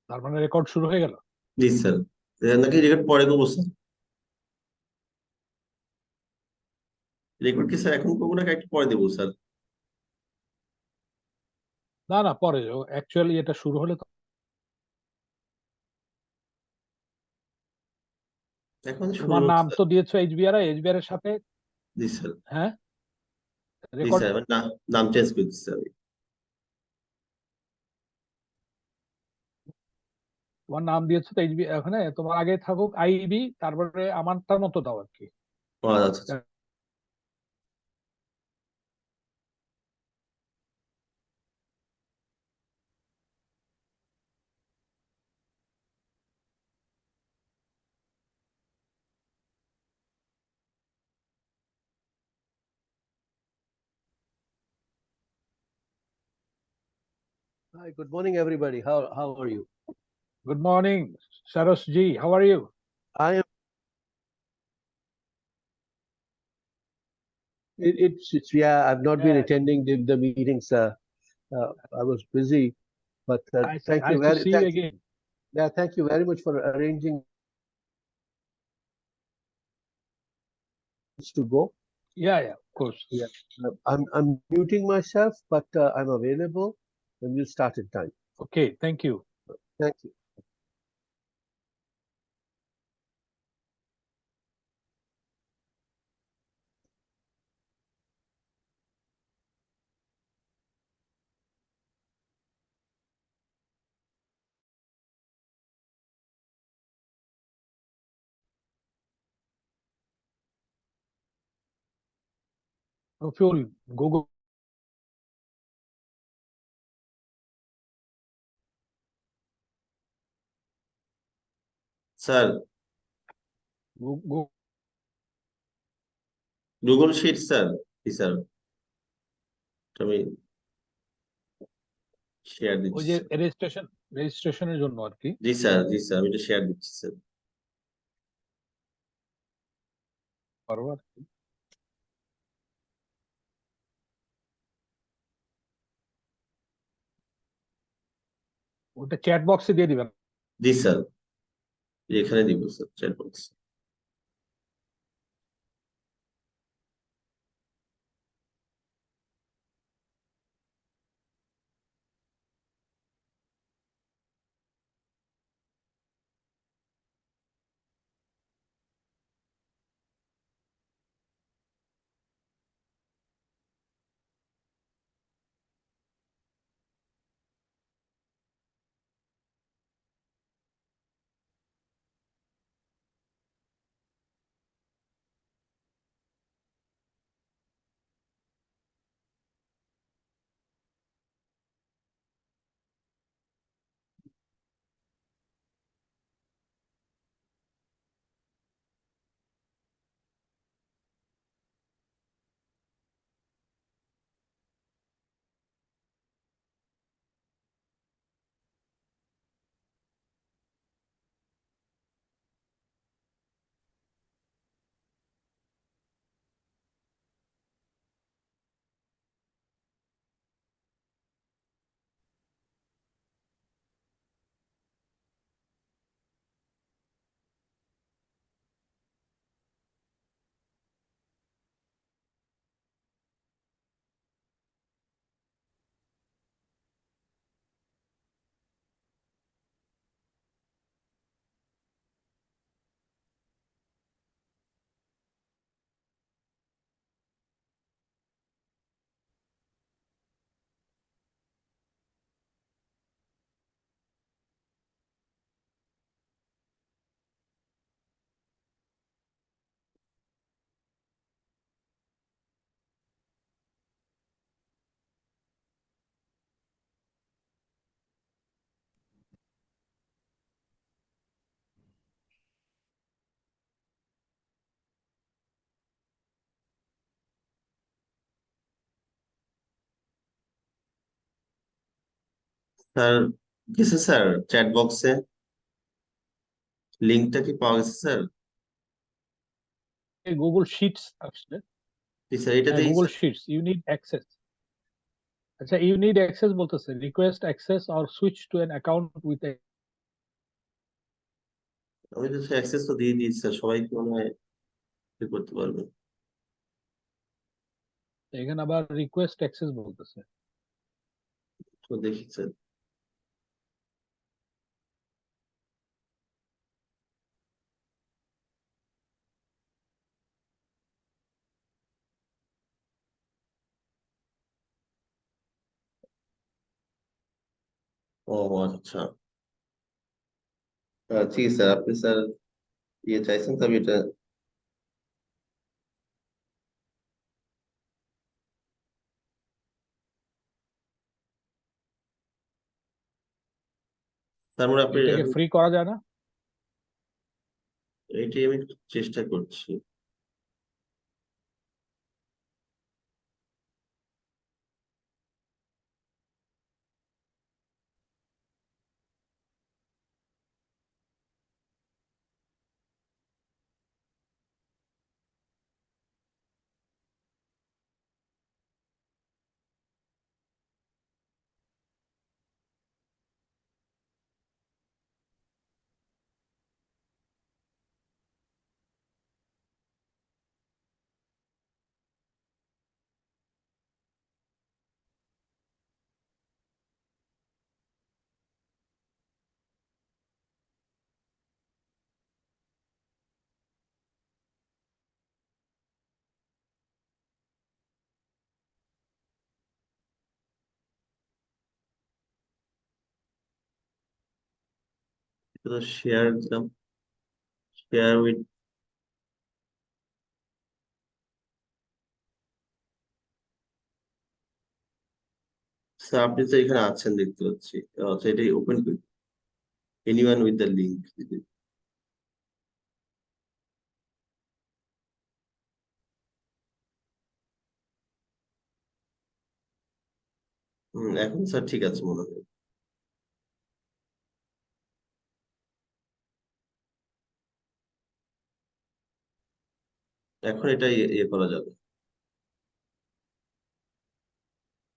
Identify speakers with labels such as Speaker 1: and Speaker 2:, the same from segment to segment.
Speaker 1: তার মানে রেকর্ড শুরু হয়ে গেল?
Speaker 2: জি স্যার, নাকি রেকর্ড পরে করবো স্যার? রেকর্ড কি স্যার এখন করবো নাকি একটু পরে দেবো স্যার?
Speaker 1: না না, পরে অ্যাকচুয়ালি এটা শুরু হলে তো।
Speaker 2: এখন শুরু
Speaker 1: তোমার
Speaker 2: হোক
Speaker 1: নাম
Speaker 2: স্যার।
Speaker 1: তো দিয়েছো এইচবিআর এর সাথে।
Speaker 2: জি স্যার।
Speaker 1: হ্যাঁ,
Speaker 2: জি
Speaker 1: রেকর্ড।
Speaker 2: স্যার, আমার নাম চেঞ্জ করে দিচ্ছি স্যার।
Speaker 1: তোমার নাম দিয়েছো তো এইচবি, ওখানে তোমার আগে থাকুক আইবি, তারপরে আমারটার মতো দাও আর কি।
Speaker 2: ও আচ্ছা আচ্ছা।
Speaker 3: Hi, good morning, everybody. How are you?
Speaker 1: Good morning sirs ji, how are you?
Speaker 3: I am. It's yeah. I've not been attending the meetings. I was busy, but thank you
Speaker 1: Nice to
Speaker 3: very
Speaker 1: see you again.
Speaker 3: yeah. Thank you very much for arranging to go.
Speaker 1: Yeah, of course.
Speaker 3: Yeah, I'm muting myself, but I'm available, and we'll start at time.
Speaker 1: Okay, thank you.
Speaker 3: Thank you.
Speaker 1: Fuel, Google.
Speaker 2: Sir, Google sheet sir. জি sir, আমি share
Speaker 1: ওই
Speaker 2: দিচ্ছি
Speaker 1: যে
Speaker 2: sir.
Speaker 1: রেজিস্ট্রেশনের জন্য আর কি।
Speaker 2: জি sir, জি sir, আমি এটা শেয়ার দিচ্ছি স্যার।
Speaker 1: পারবো আর কি। ওটা চ্যাট বক্সে দিয়ে দিবেন।
Speaker 2: জি স্যার, এখানে দিব স্যার চ্যাট বক্স। স্যার গেছে স্যার চ্যাট বক্সে, লিঙ্কটা কি পাওয়া গেছে স্যার?
Speaker 1: গুগল শিটস আসলে।
Speaker 2: জি স্যার,
Speaker 1: হ্যাঁ,
Speaker 2: এটাতেই
Speaker 1: Google
Speaker 2: sir.
Speaker 1: Sheets you need access. আচ্ছা, ইউ নিড অ্যাক্সেস বলতেছে, request access or switch to an account with
Speaker 2: আমি তো অ্যাক্সেস তো দিয়ে দিয়েছি স্যার, সবাইকে মনে হয় করতে পারবে।
Speaker 1: এখানে আবার রিকোয়েস্ট অ্যাক্সেস বলতেছে।
Speaker 2: তো দেখি স্যার। ও আচ্ছা, ঠিক আছে স্যার, আপনি স্যার ইয়ে চাইছেন তো আমি এটা। তার মানে আপনি
Speaker 1: এটাকে
Speaker 2: এখন
Speaker 1: ফ্রি করা যায় না?
Speaker 2: এইটাই আমি একটু চেষ্টা করছি। শেয়ার দিলাম, শেয়ার উইথ। স্যার আপনি তো এখানে আছেন দেখতে পাচ্ছি। আচ্ছা, এটাই ওপেন করি, এনিওয়ান উইথ দ্য লিঙ্ক। এখন স্যার ঠিক আছে মনে হয়। এখন এটা ইয়ে করা যাবে।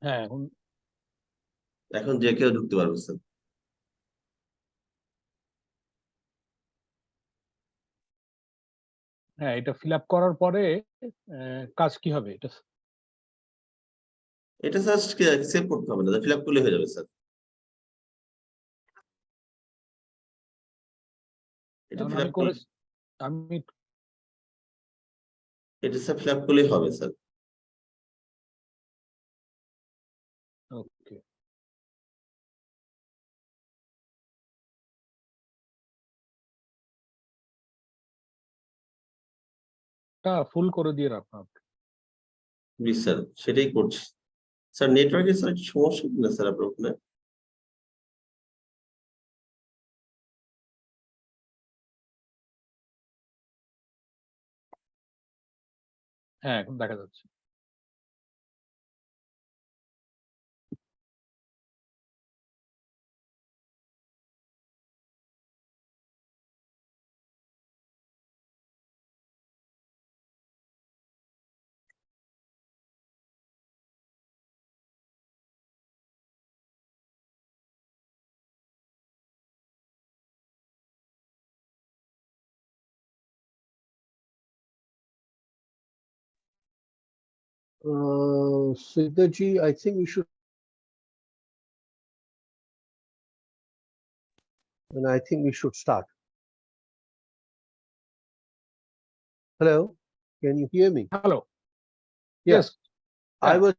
Speaker 1: হ্যাঁ এখন।
Speaker 2: এখন যে কেউ ঢুকতে পারবে স্যার।
Speaker 1: হ্যাঁ, এটা ফিল আপ করার পরে কাজ কি হবে এটা?
Speaker 2: এটা স্যার সেভ করতে হবে না, ফিল আপ করলে হয়ে যাবে স্যার। এটা
Speaker 1: এখন
Speaker 2: ফিল
Speaker 1: আমি
Speaker 2: আপ
Speaker 1: করে
Speaker 2: করলে,
Speaker 1: আমি
Speaker 2: এটা স্যার ফিল আপ করলেই হবে স্যার।
Speaker 1: ওকে, টা ফুল করে দিয়ে রাখলাম।
Speaker 2: প্লিজ স্যার, সেটাই করছি। স্যার নেটওয়ার্কের স্যার একটু সমস্যা কিনা স্যার আপনার ওখানে?
Speaker 1: হ্যাঁ এখন দেখা যাচ্ছে।
Speaker 3: Siddharji, I think we should, and I think we should start. Hello, can you hear me?
Speaker 1: Hello,
Speaker 3: Yeah,
Speaker 1: yes.
Speaker 3: I
Speaker 1: হ্যাঁ,
Speaker 3: was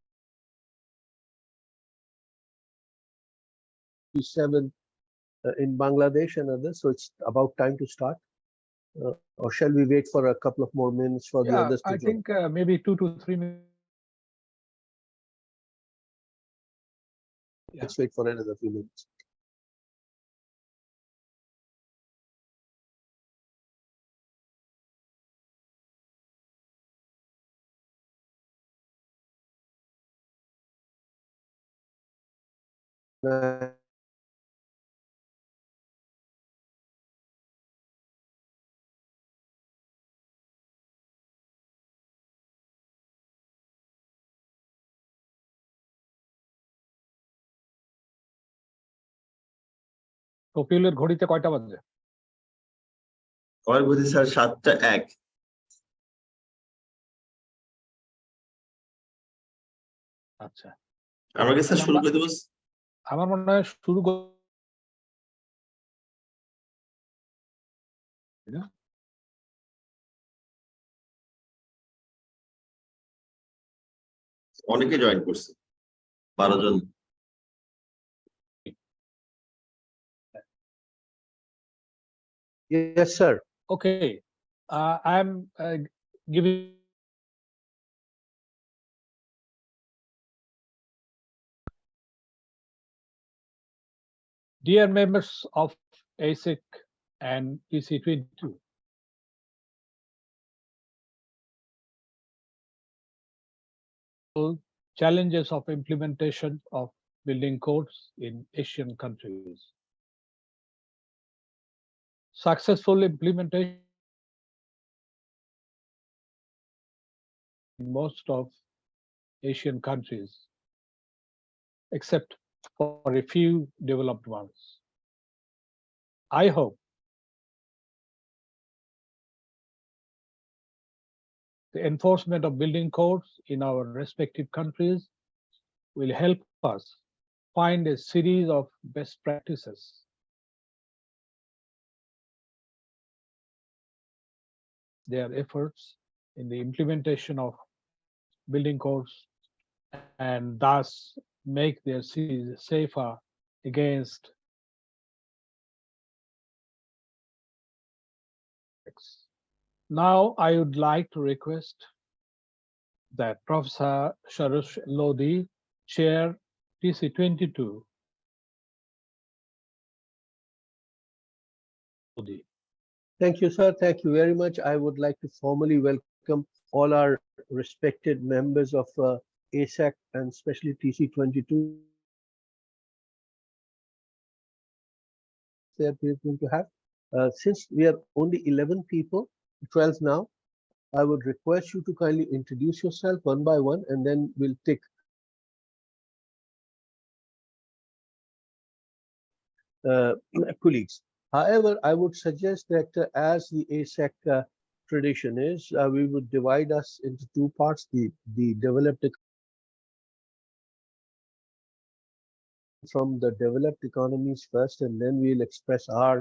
Speaker 3: 7 in Bangladesh and others, so it's about time to start. Or shall we wait for a couple of more minutes for the others to
Speaker 1: I
Speaker 3: join?
Speaker 1: Think maybe 2 to 3 minutes.
Speaker 3: Let's wait for another few minutes.
Speaker 1: কপিলের ঘড়িতে কয়টা বাজে?
Speaker 2: আমার গতি sir 7টা 1।
Speaker 1: আচ্ছা,
Speaker 2: আমরা কি sir
Speaker 1: তাহলে
Speaker 2: শুরু করে দেবো?
Speaker 1: আমার মনে হয় শুরু না?
Speaker 2: অনেকে জয়েন করছে, 12 জন।
Speaker 3: Yes, sir.
Speaker 1: Okay, I'm giving dear members of ASIC and TC-22. Challenges of implementation of building codes in Asian countries. Successful implementation in most of Asian countries, except for a few developed ones. I hope the enforcement of building codes in our respective countries will help us find a series of best practices their efforts in the implementation of building codes and thus make their cities safer against attacks. Now I would like to request that Professor Sharush Lodi, Chair TC-22. Lodi.
Speaker 3: Thank you, sir. Thank you very much. I would like to formally welcome all our respected members of ASAC and especially TC-22. That we're going to have. Since we are only 11 people, 12 now, I would request you to kindly introduce yourself one by one, and then we'll take colleagues. However, I would suggest that as the ASAC tradition is, we would divide us into two parts, the developed from the developed economies first, and then we'll express our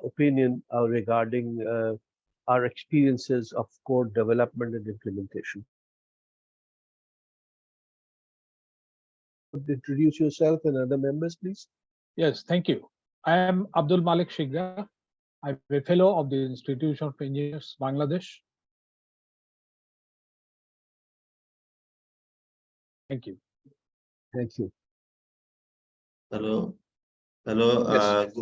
Speaker 3: opinion regarding our experiences of code development and implementation. Introduce yourself and other members, please.
Speaker 1: Yes, thank you. I am Abdul Malik Shigra. I'm a fellow of the Institution of Engineers, Bangladesh. Thank you.
Speaker 3: Thank you.
Speaker 2: Hello.
Speaker 3: Yes.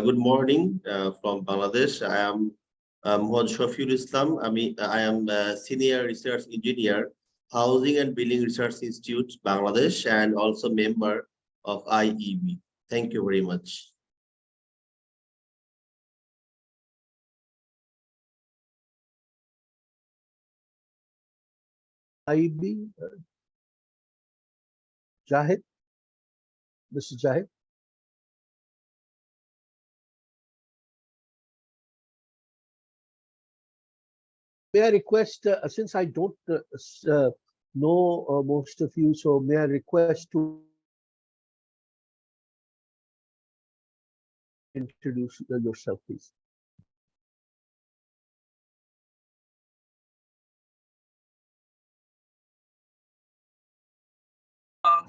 Speaker 2: Good morning from Bangladesh. I am Mohammad Shafiul Islam. I am Senior Research Engineer, Housing and Building Research Institute, Bangladesh, and also member of IEB. Thank you very much.
Speaker 3: IEB, Jahid, Mr. Jahid. May I request, since I don't know most of you, so may I request to introduce yourself, please.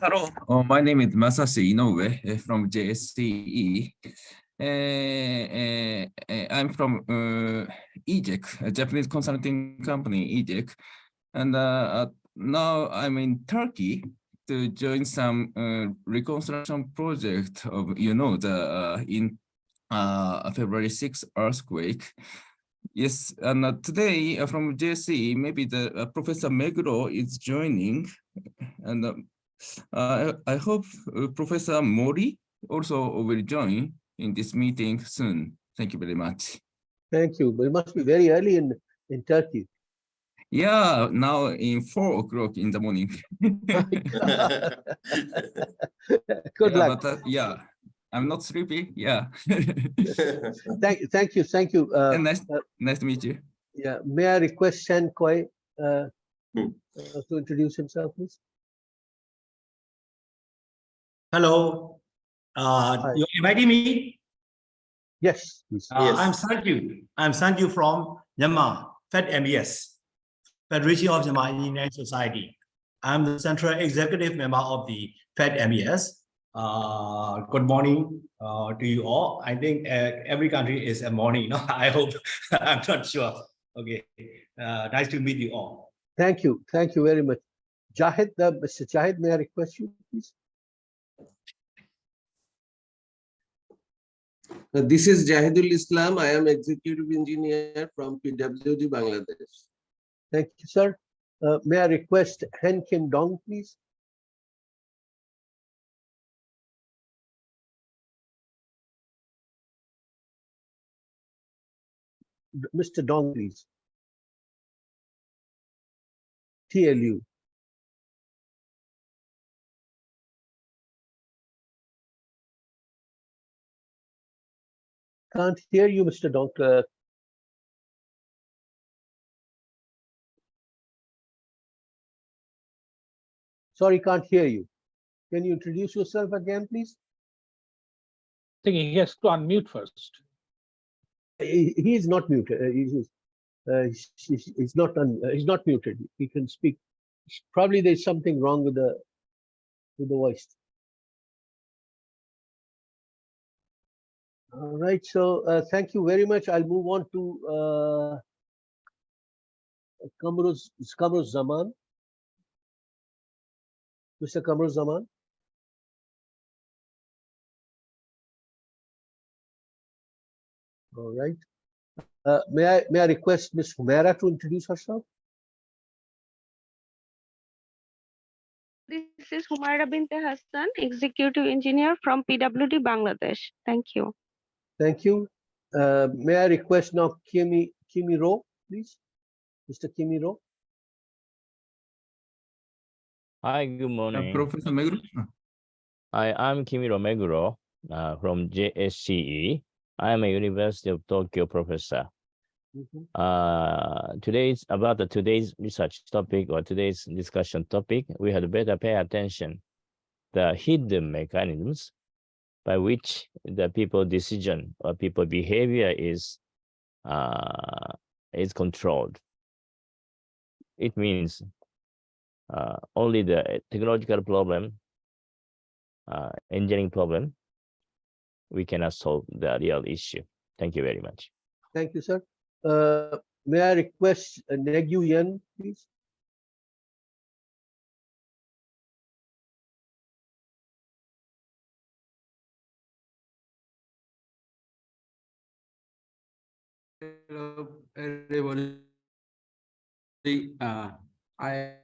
Speaker 4: Hello, my name is Masashi Inoue from JSCE. I'm from EJEC, a Japanese consulting company, EJEC. And now I'm in Turkey to join some reconstruction project of, in February 6th earthquake. Yes, and today from JSCE, maybe the Professor Meguro is joining. And I hope Professor Mori also will join in this meeting soon. Thank you very much.
Speaker 3: Thank you. But it must be very early in Turkey.
Speaker 4: Yeah, now in 4 o'clock in the morning.
Speaker 3: Good luck.
Speaker 4: But, yeah. I'm not sleepy. Yeah.
Speaker 3: Thank you.
Speaker 4: And nice to meet you.
Speaker 3: Yeah, may I request Shan Koi
Speaker 2: Hmm.
Speaker 3: to introduce himself, please?
Speaker 5: Hello,
Speaker 3: Hi.
Speaker 5: you inviting me?
Speaker 3: Yes, please.
Speaker 2: Yes.
Speaker 5: I'm Sanju. I'm Sanju from Myanmar, FED-MES, Federation of Myanmar Engineering Society. I'm the Central Executive Member of the FED-MES. Good morning to you all. I think every country is a morning, no? I hope. I'm not sure. Okay. Nice to meet you all.
Speaker 3: Thank you very much. Jahid, Mr. Jahid, may I request you, please?
Speaker 6: This is Jahidul Islam. I am Executive Engineer from PWD, Bangladesh.
Speaker 3: Thank you, sir. May I request Hen Kim Dong, please? Mr. Dong, please. TLU. Can't hear you, Mr. Dong. Sorry, can't hear you. Can you introduce yourself again, please?
Speaker 1: I think he has to unmute first.
Speaker 3: He is not muted. He's not muted. He can speak. Probably there's something wrong with the voice. All right. So thank you very much. I'll move on to Kamruz Zaman. Mr. Kamruz Zaman. All right. May I request Ms. Humaira to introduce herself?
Speaker 7: This is Humaira Binte Hassan, Executive Engineer from PWD Bangladesh. Thank you.
Speaker 3: Thank you. May I request now Kimi Ro, please? Mr. Kimi Ro.
Speaker 8: Hi, good morning.
Speaker 4: Professor Meguro.
Speaker 8: I'm Kimiro Meguro from JSCE. I am a University of Tokyo professor. Today's research topic or today's discussion topic, we had better pay attention the hidden mechanisms by which the people decision or people behavior is controlled. It means only the technological problem, engineering problem, we cannot solve the real issue. Thank you very much.
Speaker 3: Thank you, sir. May I request Negyu Yen, please?
Speaker 9: Hello, everybody. I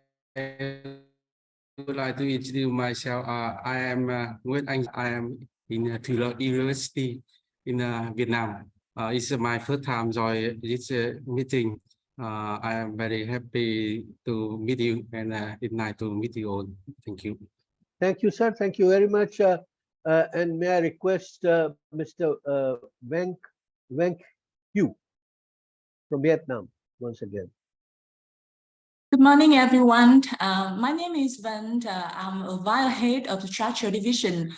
Speaker 9: would like to introduce myself. I am Nguyễn Anh. I am in Thủy Lợi University in Vietnam. It's my first time join this meeting. I am very happy to meet you, and it's nice to meet you all. Thank you.
Speaker 3: Thank you, sir. Thank you very much. And may I request Mr. Wenk Hu from Vietnam once again.
Speaker 10: Good morning, everyone. My name is Van. I'm a vice head of the structure division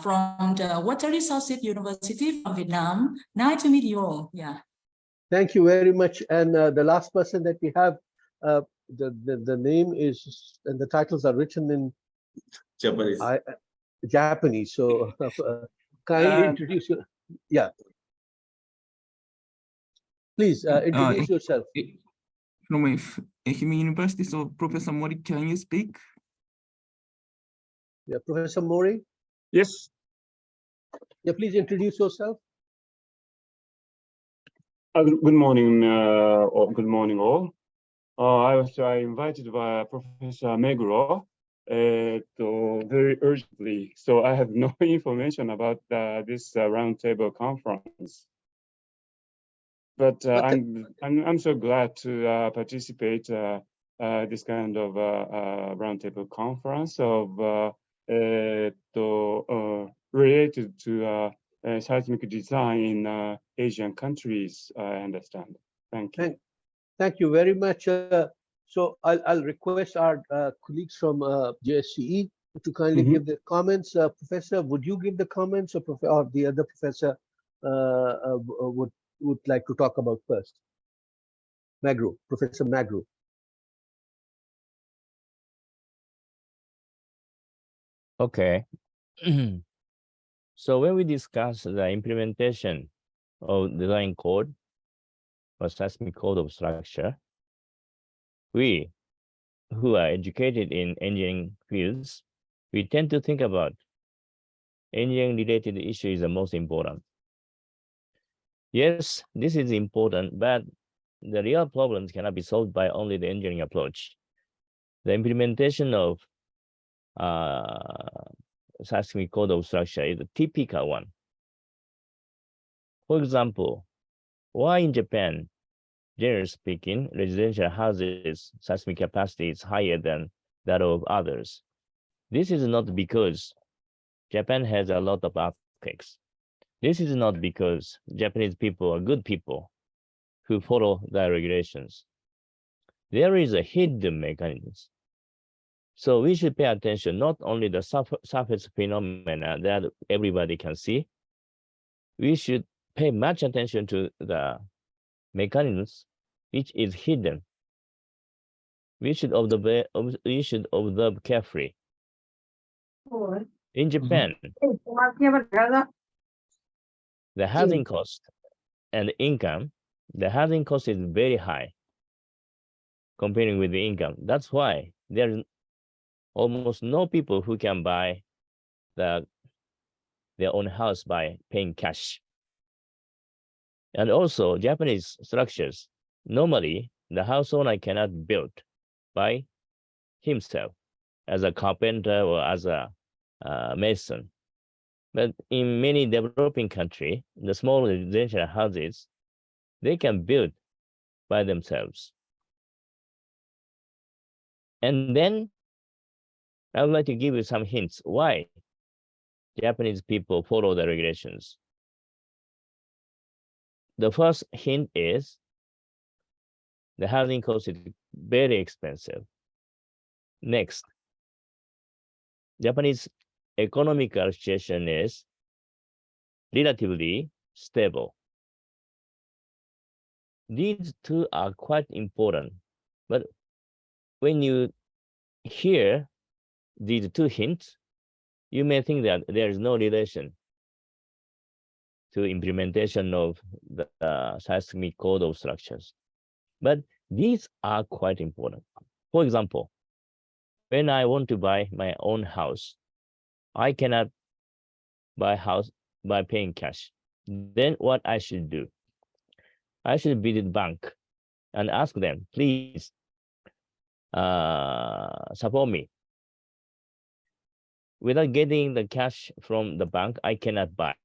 Speaker 10: from the Water Resources University from Vietnam. Nice to meet you all. Yeah.
Speaker 3: Thank you very much. And the last person that we have, the name is, and the titles are written in
Speaker 2: Japanese.
Speaker 3: Japanese. So kindly introduce you. Yeah. Please introduce yourself.
Speaker 4: From Ehime University, so Professor Mori, can you speak?
Speaker 3: Yeah, Professor Mori.
Speaker 11: Yes.
Speaker 3: Yeah, please introduce yourself.
Speaker 11: Good morning, or good morning all. I was invited by Professor Meguro very urgently, so I have no information about this roundtable conference. But I'm so glad to participate this kind of roundtable conference of related to seismic design in Asian countries, I understand. Thank you.
Speaker 3: Thank you very much. So I'll request our colleagues from JSCE to kindly give their comments. Professor, would you give the comments, or the other professor would like to talk about first? Magru, Professor Magru.
Speaker 8: Okay. So when we discuss the implementation of design code or seismic code of structure, we who are educated in engineering fields, we tend to think about engineering related issue is the most important. Yes, this is important, but the real problems cannot be solved by only the engineering approach. The implementation of seismic code of structure is a typical one. For example, why in Japan, generally speaking, residential houses seismic capacity is higher than that of others? This is not because Japan has a lot of earthquakes. This is not because Japanese people are good people who follow the regulations. There is a hidden mechanism. So we should pay attention not only the surface phenomena that everybody can see. We should pay much attention to the mechanisms which is hidden. We should observe carefully. In Japan, the housing cost and income, the housing cost is very high comparing with the income. That's why there are almost no people who can buy their own house by paying cash. And also Japanese structures, normally the house owner cannot build by himself as a carpenter or as a mason. But in many developing countries, the small residential houses, they can build by themselves. And then I would like to give you some hints why Japanese people follow the regulations. The first hint is the housing cost is very expensive. Next, Japanese economical situation is relatively stable. These two are quite important, but when you hear these two hints, you may think that there is no relation to implementation of the seismic code of structures. But these are quite important. For example, when I want to buy my own house, I cannot buy house by paying cash. Then what I should do? I should visit bank and ask them, please support me. Without getting the cash from the bank, I cannot buy.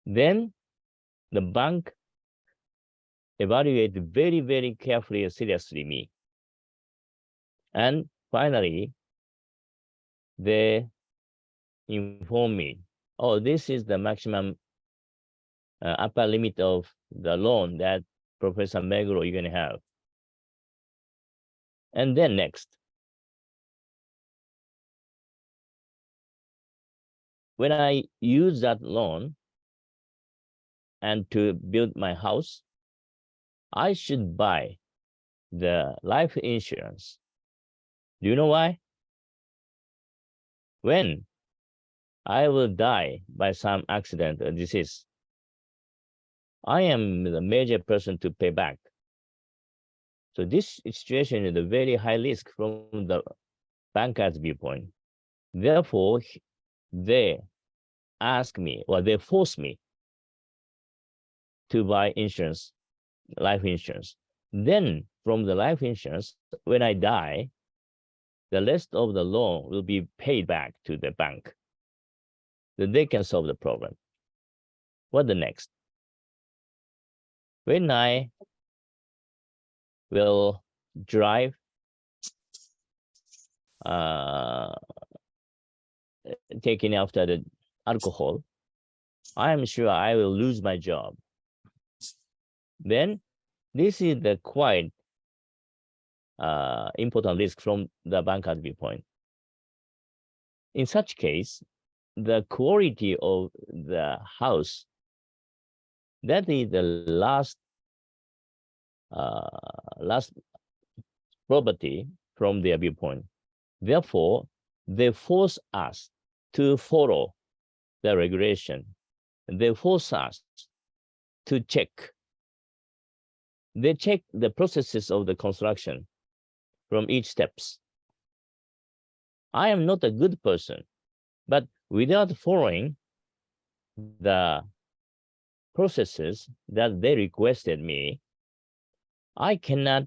Speaker 8: Then the bank evaluate very, very carefully and seriously me. And finally, they inform me, oh, this is the maximum upper limit of the loan that Professor Meguro you're going to have. And then next, when I use that loan and to build my house, I should buy the life insurance. Do you know why? When I will die by some accident or disease, I am the major person to pay back. So this situation is a very high risk from the banker's viewpoint. Therefore, they ask me or they force me to buy insurance, life insurance. Then from the life insurance, when I die, the rest of the loan will be paid back to the bank. Then they can solve the problem. What the next? When I will drive taking after the alcohol, I am sure I will lose my job. Then this is the quite important risk from the banker's viewpoint. In such case, the quality of the house, that is the last property from their viewpoint. Therefore, they force us to follow the regulation. They force us to check. They check the processes of the construction from each steps. I am not a good person, but without following the processes that they requested me, I cannot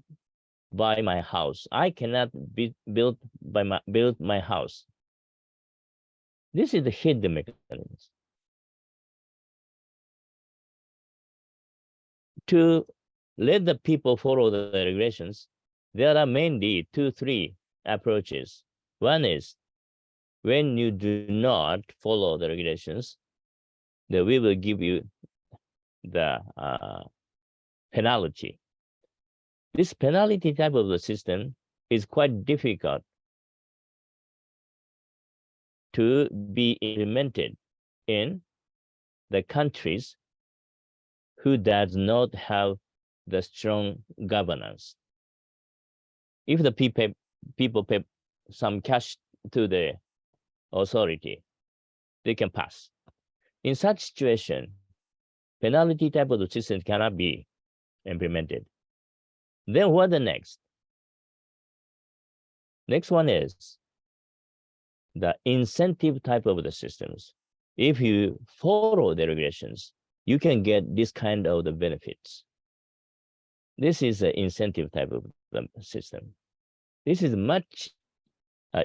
Speaker 8: buy my house. I cannot build my house. This is the hidden mechanism. To let the people follow the regulations, there are mainly 2-3 approaches. One is when you do not follow the regulations, then we will give you the penalty. This penalty type of the system is quite difficult to be implemented in the countries who does not have the strong governance. If the people pay some cash to the authority, they can pass. In such situation, penalty type of the system cannot be implemented. Then what the next? Next one is the incentive type of the systems. If you follow the regulations, you can get this kind of the benefits. This is the incentive type of the system. This is much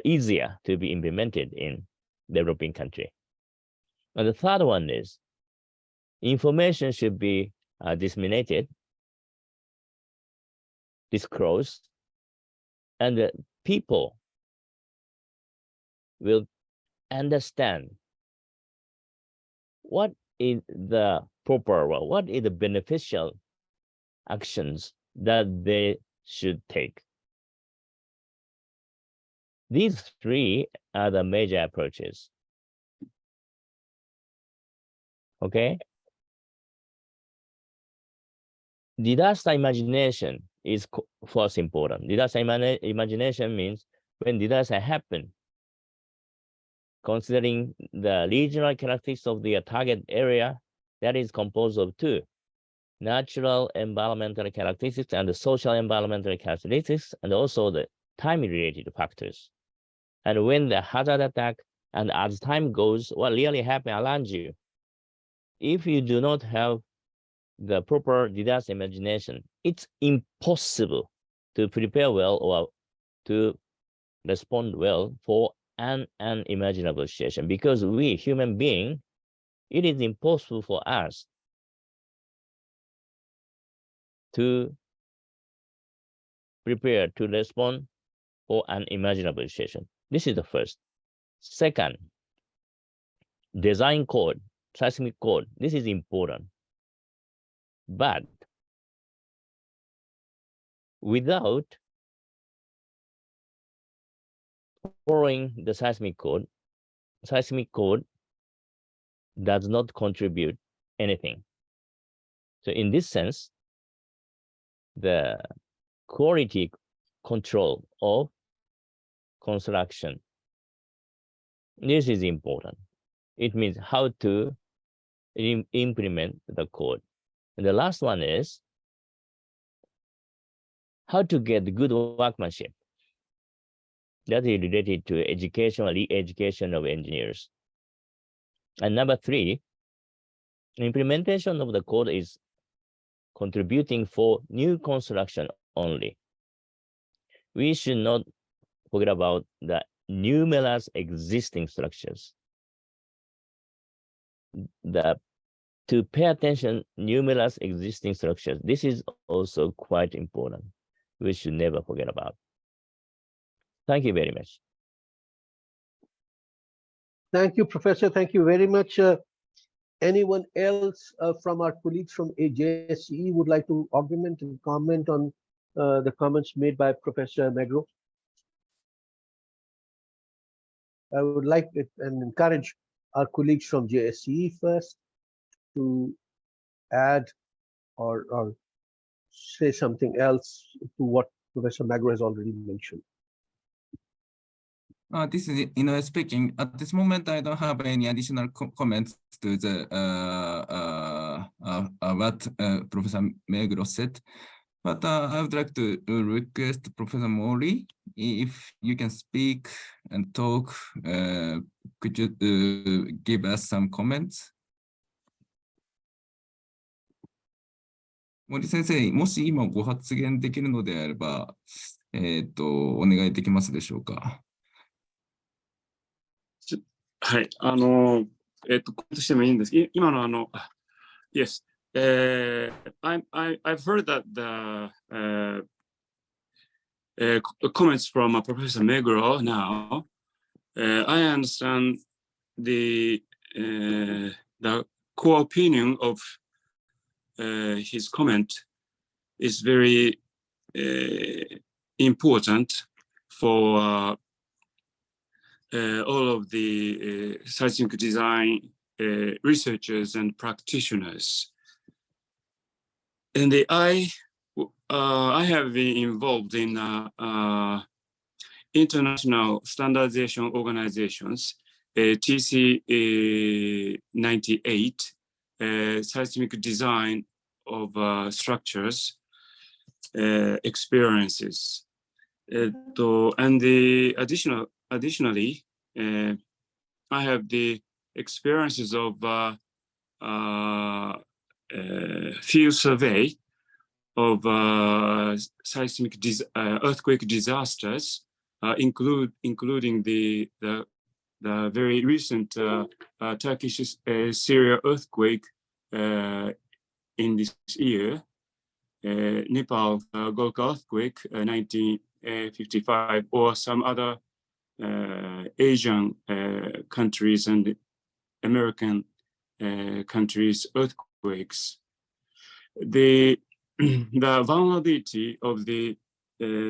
Speaker 8: easier to be implemented in developing country. And the third one is information should be disseminated, disclosed, and the people will understand what is the proper, what is the beneficial actions that they should take. These 3 are the major approaches. Okay. Disaster imagination is first important. Disaster imagination means when disaster happen, considering the regional characteristics of the target area, that is composed of 2, natural environmental characteristics and the social environmental characteristics, and also the time-related factors. And when the hazard attack, and as time goes, what really happens around you, if you do not have the proper disaster imagination, it's impossible to prepare well or to respond well for an unimaginable situation, because we human beings, it is impossible for us to prepare to respond for an unimaginable situation. This is the first. Second, design code, seismic code. This is important. But without following the seismic code does not contribute anything. So in this sense, the quality control of construction, this is important. It means how to implement the code. And the last one is how to get good workmanship. That is related to education or re-education of engineers. And number 3, implementation of the code is contributing for new construction only. We should not forget about the numerous existing structures. To pay attention numerous existing structures, this is also quite important. We should never forget about. Thank you very much.
Speaker 3: Thank you, Professor. Thank you very much. Anyone else from our colleagues from JSE would like to augment and comment on the comments made by Professor Megro? I would like it and encourage our colleagues from JSE first to add or say something else to what Professor Megro has already mentioned.
Speaker 4: This is Inoue speaking. At this moment, I don't have any additional comments to the what Professor Megro said. But I would like to request Professor Mori, if you can speak and talk, could you give us some comments? 森先生、もし今ご発言できるのであれば、お願いできますでしょうか。
Speaker 11: はい、コメントしてもいいんです。今のyes, I've heard that the comments from Professor Meguro now. I understand the core opinion of his comment is very important for all of the seismic design researchers and practitioners. And I have been involved in international standardization organizations, TC-98, seismic design of structures experiences. And additionally, I have the experiences of field survey of seismic earthquake disasters, including the very recent Turkish Syria earthquake in this year, Nepal Golka earthquake 1955, or some other Asian countries and American countries earthquakes. The vulnerability of the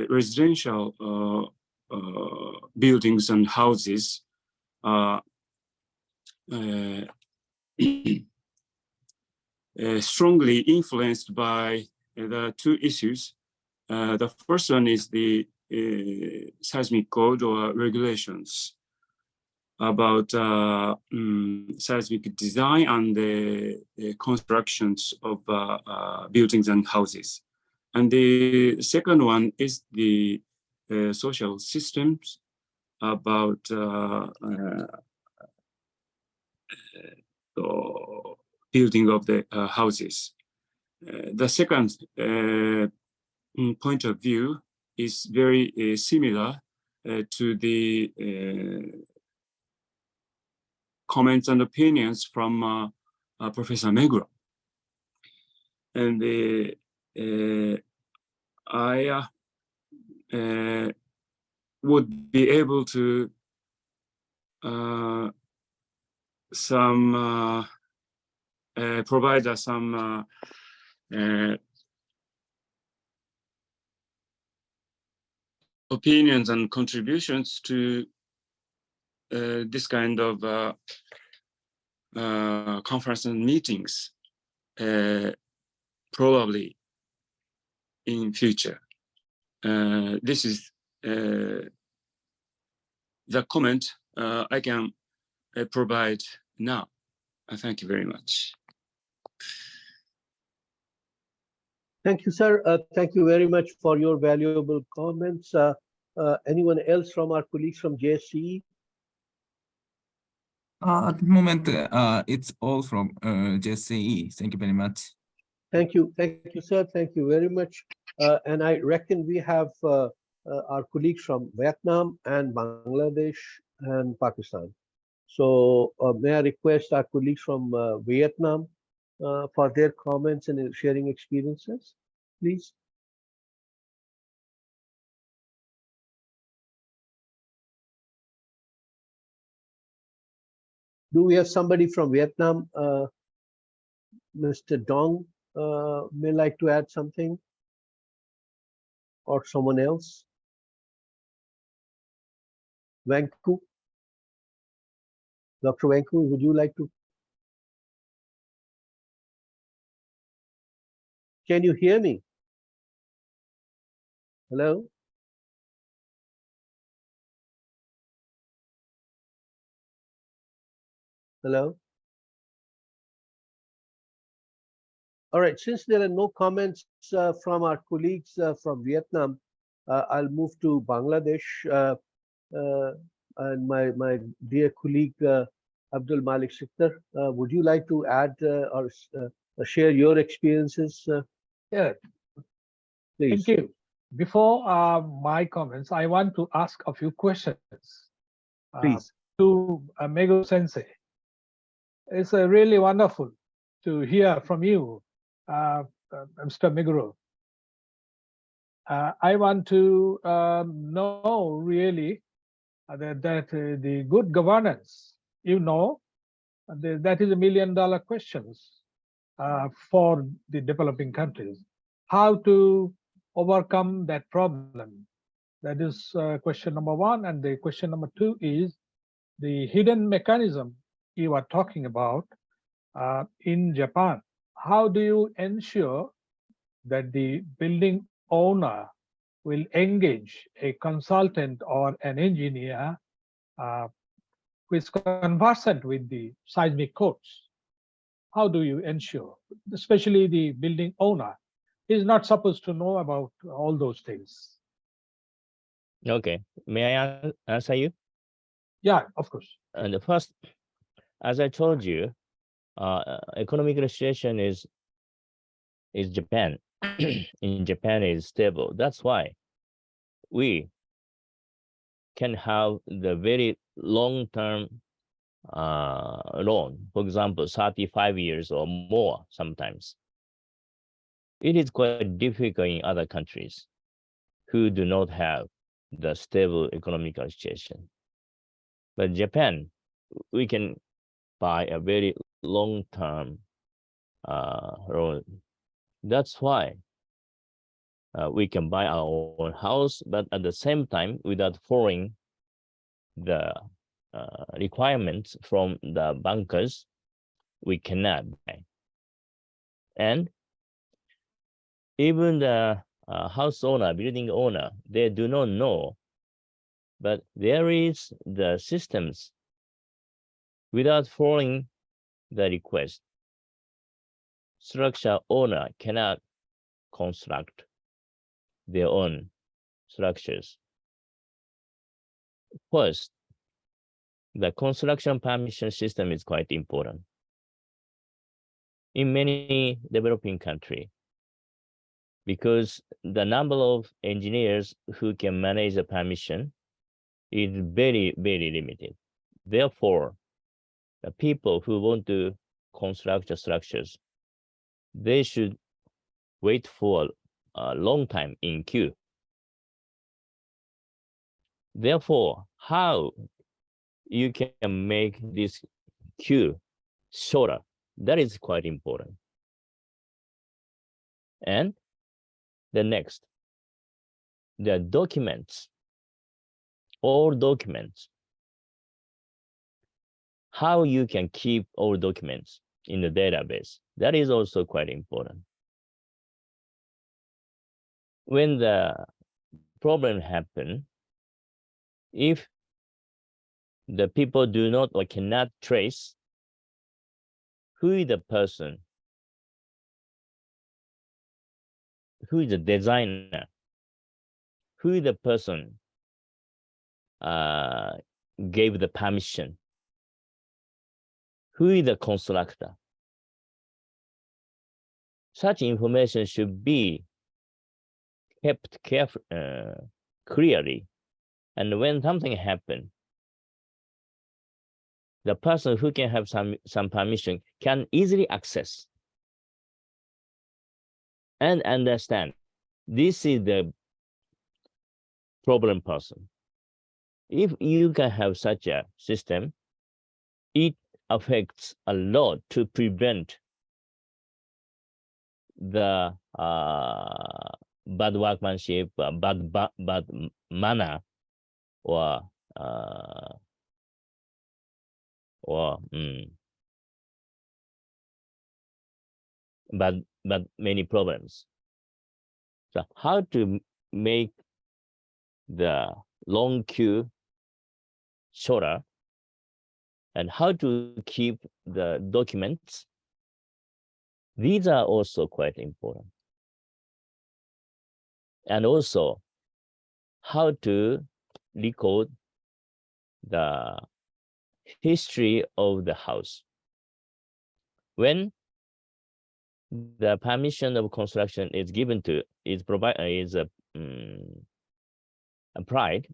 Speaker 11: residential buildings and houses strongly influenced by the two issues. The first one is the seismic code or regulations about seismic design and the constructions of buildings and houses. And the second one is the social systems about building of the houses. The second point of view is very similar to the comments and opinions from Professor Meguro. And I would be able to provide some opinions and contributions to this kind of conference and meetings, probably in future. This is the comment I can provide now. Thank you very much.
Speaker 3: Thank you, sir. Thank you very much for your valuable comments. Anyone else from our colleagues from JSE?
Speaker 4: At the moment, it's all from JSE. Thank you very much.
Speaker 3: Thank you, sir. Thank you very much. And I reckon we have our colleagues from Vietnam and Bangladesh and Pakistan. So may I request our colleagues from Vietnam for their comments and sharing experiences, please. Do we have somebody from Vietnam? Mr. Dong may like to add something, or someone else? Vanku? Dr. Vanku, would you like to? Can you hear me? Hello? Hello? All right, since there are no comments from our colleagues from Vietnam, I'll move to Bangladesh. And my dear colleague, Abdul Malik Sikdar, would you like to add or share your experiences?
Speaker 1: Yeah,
Speaker 3: Please.
Speaker 1: thank you. Before my comments, I want to ask a few questions
Speaker 3: Please.
Speaker 1: to Mego Sensei. It's really wonderful to hear from you, Mr. Meguro. I want to know really that the good governance, that is $1 million questions for the developing countries. How to overcome that problem? That is question number one. And the question number two is the hidden mechanism you are talking about in Japan. How do you ensure that the building owner will engage a consultant or an engineer who is conversant with the seismic codes? How do you ensure, especially the building owner is not supposed to know about all those things?
Speaker 8: Okay, may I answer you?
Speaker 1: Yeah, of course.
Speaker 8: And the first, as I told you, economic situation is Japan. In Japan is stable. That's why we can have the very long-term loan, for example, 35 years or more sometimes. It is quite difficult in other countries who do not have the stable economic situation. But Japan, we can buy a very long-term loan. That's why we can buy our own house, but at the same time, without following the requirements from the bankers, we cannot buy. And even the house owner, building owner, they do not know, but there is the systems without following the request. Structure owner cannot construct their own structures. First, the construction permission system is quite important. In many developing countries, because the number of engineers who can manage the permission is very, very limited. Therefore, the people who want to construct the structures, they should wait for a long time in queue. Therefore, how you can make this queue shorter, that is quite important. And the next, the documents, all documents, how you can keep all documents in the database, that is also quite important. When the problem happens, if the people do not or cannot trace who is the person, who is the designer, who is the person gave the permission, who is the constructor. Such information should be kept clearly. And when something happens, the person who can have some permission can easily access and understand this is the problem person. If you can have such a system, it affects a lot to prevent the bad workmanship, bad manner, or but many problems. So how to make the long queue shorter, and how to keep the documents, these are also quite important. And also how to record the history of the house. When the permission of construction is given to, applied,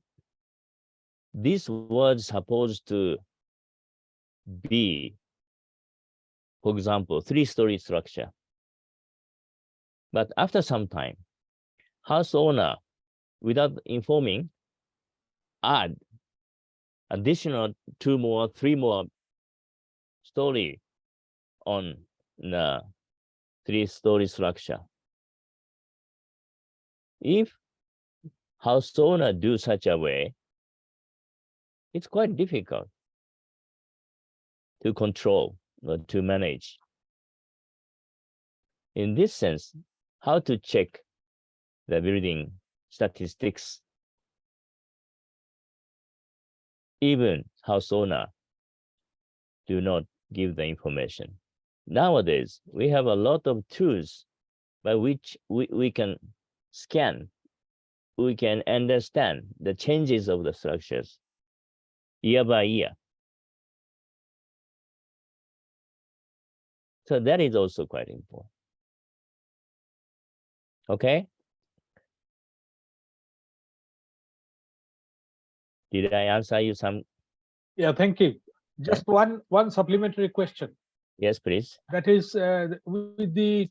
Speaker 8: this was supposed to be, for example, 3-story structure. But after some time, house owner, without informing, add additional 2 more, 3 more story on the 3-story structure. If house owner do such a way, it's quite difficult to control or to manage. In this sense, how to check the building statistics, even house owner do not give the information. Nowadays, we have a lot of tools by which we can scan, we can understand the changes of the structures year by year. So that is also quite important. Okay? Did I answer you some?
Speaker 1: Yeah, thank you. Just one supplementary question.
Speaker 8: Yes, please.
Speaker 1: That is, with the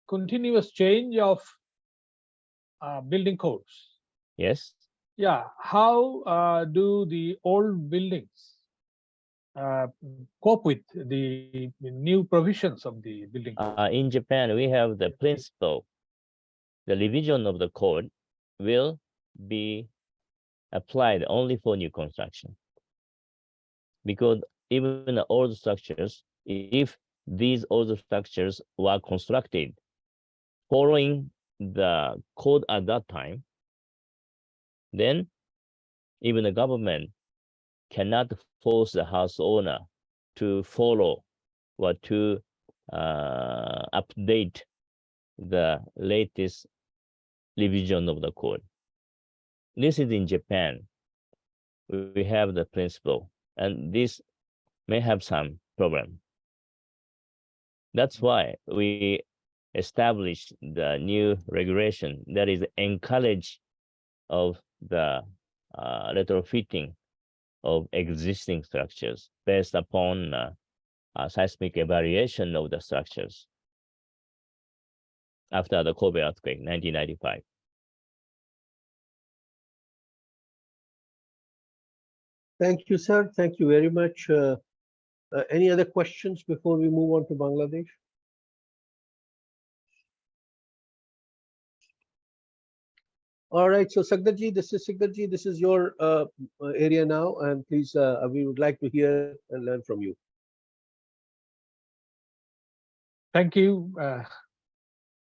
Speaker 1: continuous change of building codes.
Speaker 8: Yes.
Speaker 1: Yeah, how do the old buildings cope with the new provisions of the building code?
Speaker 8: In Japan, we have the principle, the revision of the code will be applied only for new construction. Because even the old structures, if these old structures were constructed following the code at that time, then even the government cannot force the house owner to follow or to update the latest revision of the code. This is in Japan. We have the principle, and this may have some problem. That's why we established the new regulation that is encourage of the retrofitting of existing structures based upon seismic evaluation of the structures after the Kobe earthquake, 1995.
Speaker 3: Thank you, sir. Thank you very much. Any other questions before we move on to Bangladesh? All right, so Sagdarji, this is your area now, and please, we would like to hear and learn from you.
Speaker 1: Thank you,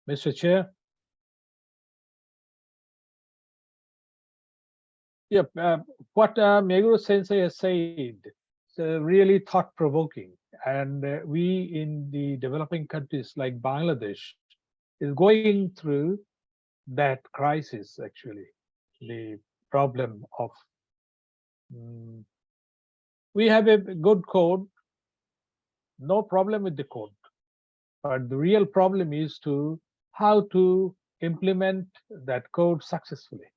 Speaker 1: Mr. Chair. Yep, what Meguro Sensei has said is really thought-provoking, and we in the developing countries like Bangladesh is going through that crisis, actually, the problem of we have a good code, no problem with the code, but the real problem is how to implement that code successfully.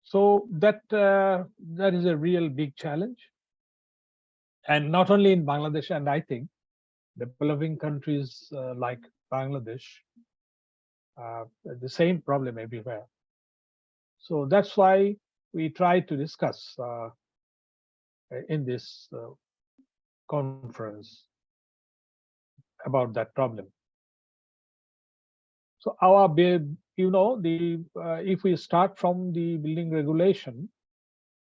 Speaker 1: So that is a real big challenge, and not only in Bangladesh, and I think developing countries like Bangladesh, the same problem everywhere. So that's why we try to discuss in this conference about that problem. So our if we start from the building regulation,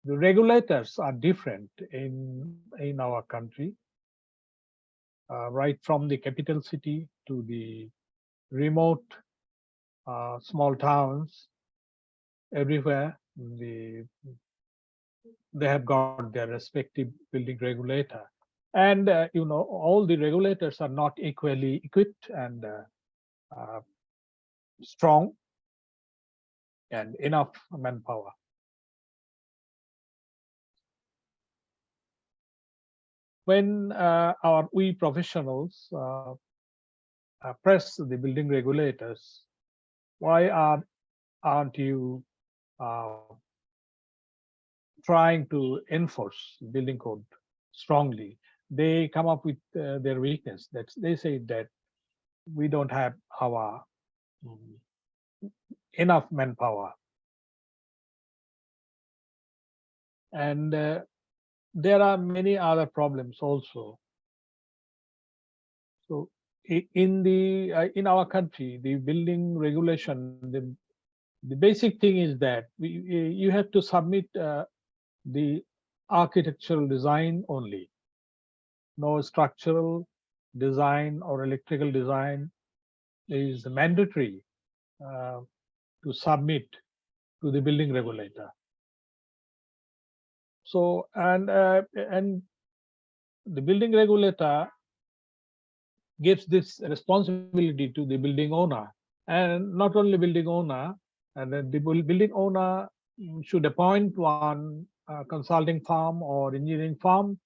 Speaker 1: the regulators are different in our country, right from the capital city to the remote small towns. Everywhere they have got their respective building regulator, and all the regulators are not equally equipped and strong and enough manpower. When we professionals press the building regulators, why aren't you trying to enforce building code strongly? They come up with their weakness. That they say that we don't have our enough manpower, and there are many other problems also. So in our country, the building regulation, the basic thing is that you have to submit the architectural design only. No structural design or electrical design is mandatory to submit to the building regulator. So and the building regulator gives this responsibility to the building owner, and not only building owner, and then the building owner should appoint one consulting firm or engineering firm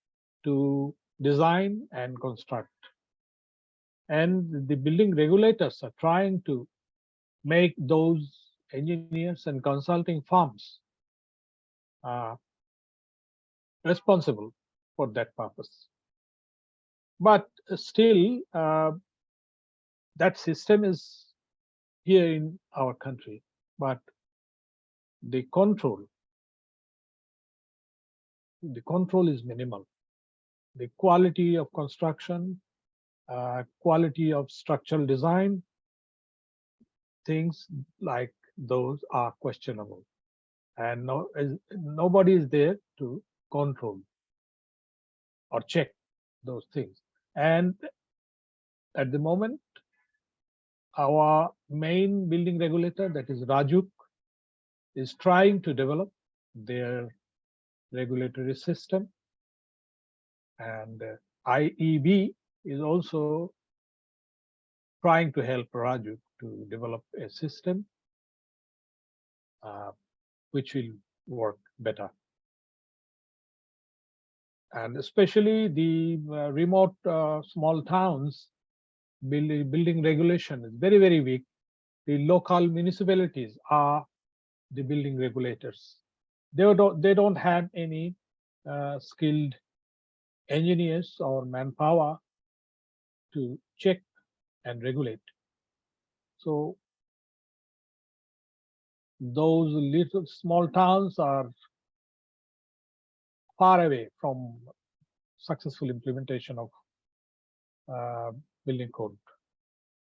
Speaker 1: to design and construct. And the building regulators are trying to make those engineers and consulting firms responsible for that purpose. But still, that system is here in our country, but the control is minimal. The quality of construction, quality of structural design, things like those are questionable, and nobody is there to control or check those things. And at the moment, our main building regulator, that is Rajuk, is trying to develop their regulatory system, and IEB is also trying to help Rajuk to develop a system which will work better. And especially the remote small towns, building regulation is very, very weak. The local municipalities are the building regulators. They don't have any skilled engineers or manpower to check and regulate. So those little small towns are far away from successful implementation of building code.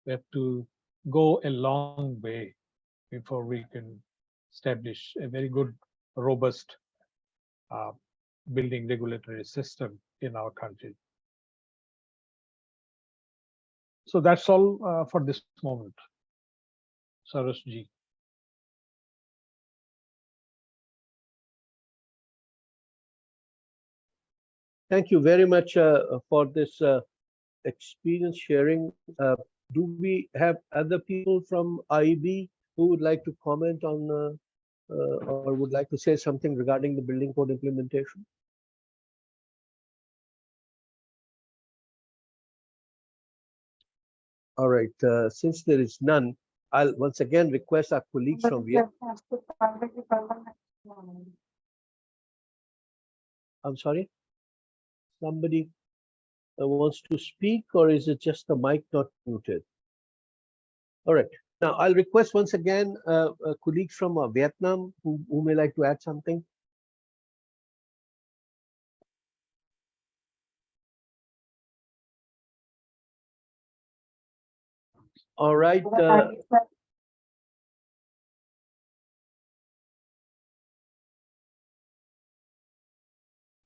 Speaker 1: We have to go a long way before we can establish a very good, robust building regulatory system in our country. So that's all for this moment. Saras ji.
Speaker 3: Thank you very much for this experience sharing. Do we have other people from IEB who would like to comment on or would like to say something regarding the building code implementation? All right, since there is none, I'll once again request our colleagues from Vietnam. I'm sorry, somebody wants to speak, or is it just the mic not muted? All right, now I'll request once again colleagues from Vietnam who may like to add something. All right.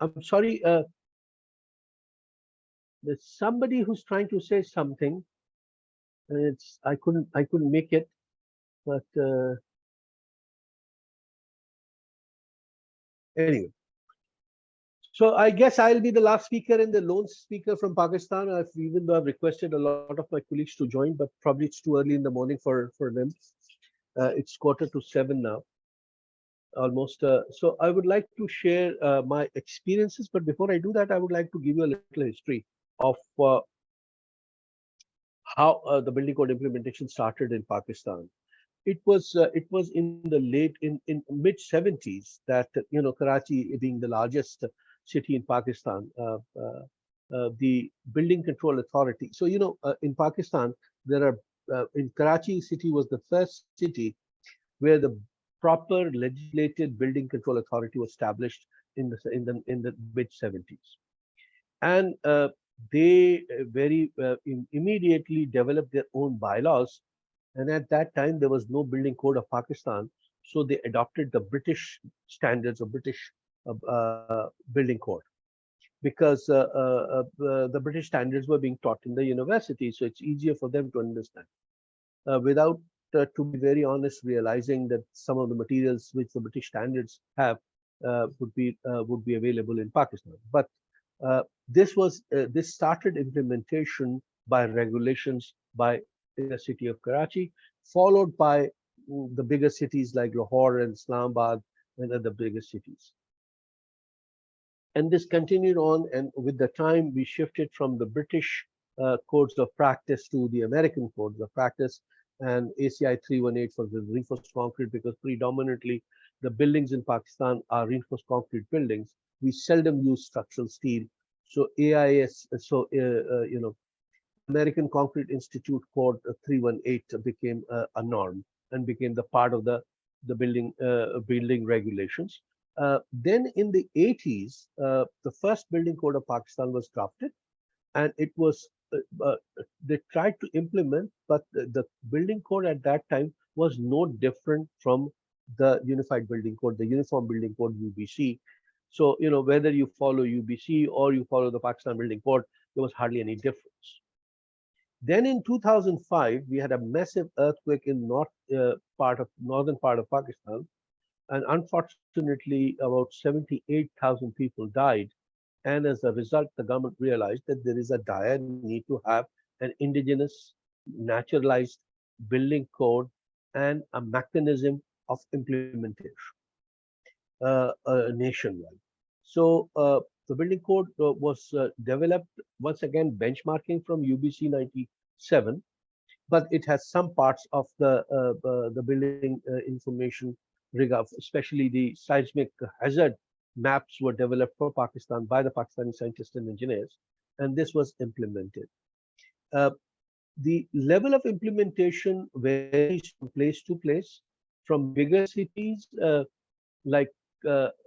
Speaker 3: I'm sorry. There's somebody who's trying to say something, and I couldn't make it, but anyway. So I guess I'll be the last speaker and the lone speaker from Pakistan. Even though I've requested a lot of my colleagues to join, but probably it's too early in the morning for them. It's 7:15 now, almost. So I would like to share my experiences, but before I do that, I would like to give you a little history of how the building code implementation started in Pakistan. It was in the in mid 70s that Karachi being the largest city in Pakistan, the building control authority. So in Pakistan there are in Karachi city was the first city where the proper legislated building control authority was established in the mid 70s, and they very immediately developed their own bylaws. And at that time, there was no building code of Pakistan, so they adopted the British standards of British building code, because the British standards were being taught in the university, so it's easier for them to understand. Without, to be very honest, realizing that some of the materials which the British standards have would be available in Pakistan. But this started implementation by regulations by the city of Karachi, followed by the bigger cities like Lahore and Islamabad and other bigger cities. And this continued on, and with the time we shifted from the British codes of practice to the American codes of practice, and ACI 318 for the reinforced concrete, because predominantly the buildings in Pakistan are reinforced concrete buildings. We seldom use structural steel. So AIS, American Concrete Institute Code 318 became a norm and became the part of the building regulations. Then in the 80s, the first building code of Pakistan was drafted, and it was they tried to implement, but the building code at that time was no different from the Unified Building Code, the Uniform Building Code (UBC). So whether you follow UBC or you follow the Pakistan Building Code, there was hardly any difference. Then in 2005, we had a massive earthquake in northern part of Pakistan, and unfortunately, about 78,000 people died. And as a result, the government realized that there is a dire need to have an indigenous, naturalized building code and a mechanism of implementation nationwide. So the building code was developed, once again benchmarking from UBC 97, but it has some parts of the building information regard, especially the seismic hazard maps were developed for Pakistan by the Pakistani scientists and engineers, and this was implemented. The level of implementation varies from place to place. From bigger cities like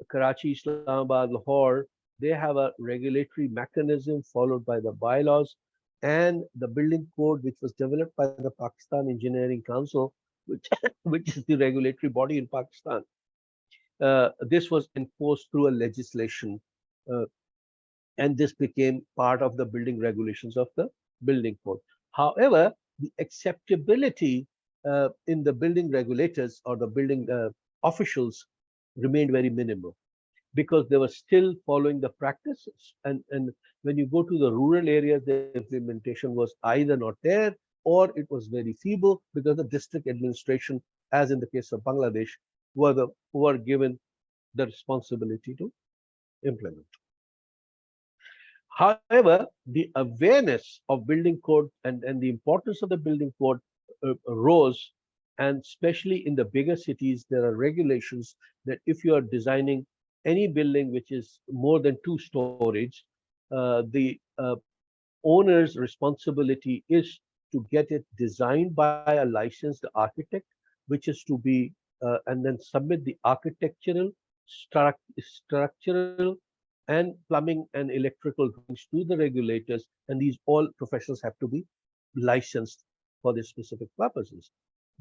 Speaker 3: Karachi, Islamabad, Lahore, they have a regulatory mechanism followed by the bylaws and the building code, which was developed by the Pakistan Engineering Council, which, which is the regulatory body in Pakistan. This was enforced through a legislation, and this became part of the building regulations of the building code. However, the acceptability in the building regulators or the building officials remained very minimal, because they were still following the practices. And when you go to the rural areas, the implementation was either not there or it was very feeble, because the district administration, as in the case of Bangladesh, who were given the responsibility to implement. However, the awareness of building code and the importance of the building code rose, and especially in the bigger cities, there are regulations that if you are designing any building which is more than 2 stories, the owner's responsibility is to get it designed by a licensed architect, which is to be and then submit the architectural, structural, and plumbing and electrical drawings to the regulators, and these all professionals have to be licensed for the specific purposes.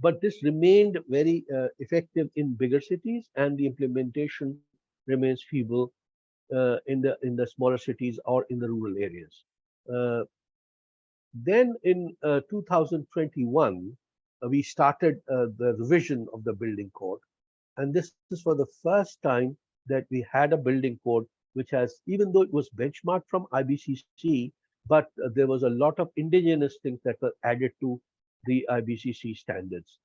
Speaker 3: But this remained very effective in bigger cities, and the implementation remains feeble in the smaller cities or in the rural areas. Then in 2021, we started the revision of the building code. And this is for the first time that we had a building code which has, even though it was benchmarked from IBCC, but there was a lot of indigenous things that were added to the IBCC standards.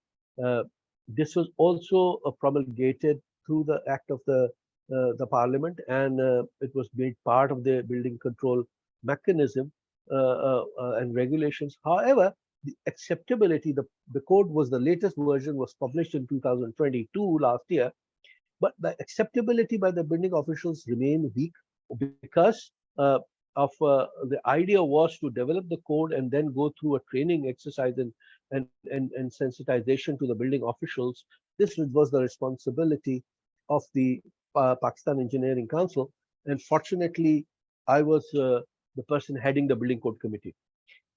Speaker 3: This was also promulgated through the act of the parliament, and it was made part of the building control mechanism and regulations. However, the acceptability, the code was, the latest version was published in 2022 last year, but the acceptability by the building officials remain weak because the idea was to develop the code and then go through a training exercise and sensitization to the building officials. This was the responsibility of the Pakistan Engineering Council, and fortunately, I was the person heading the building code committee.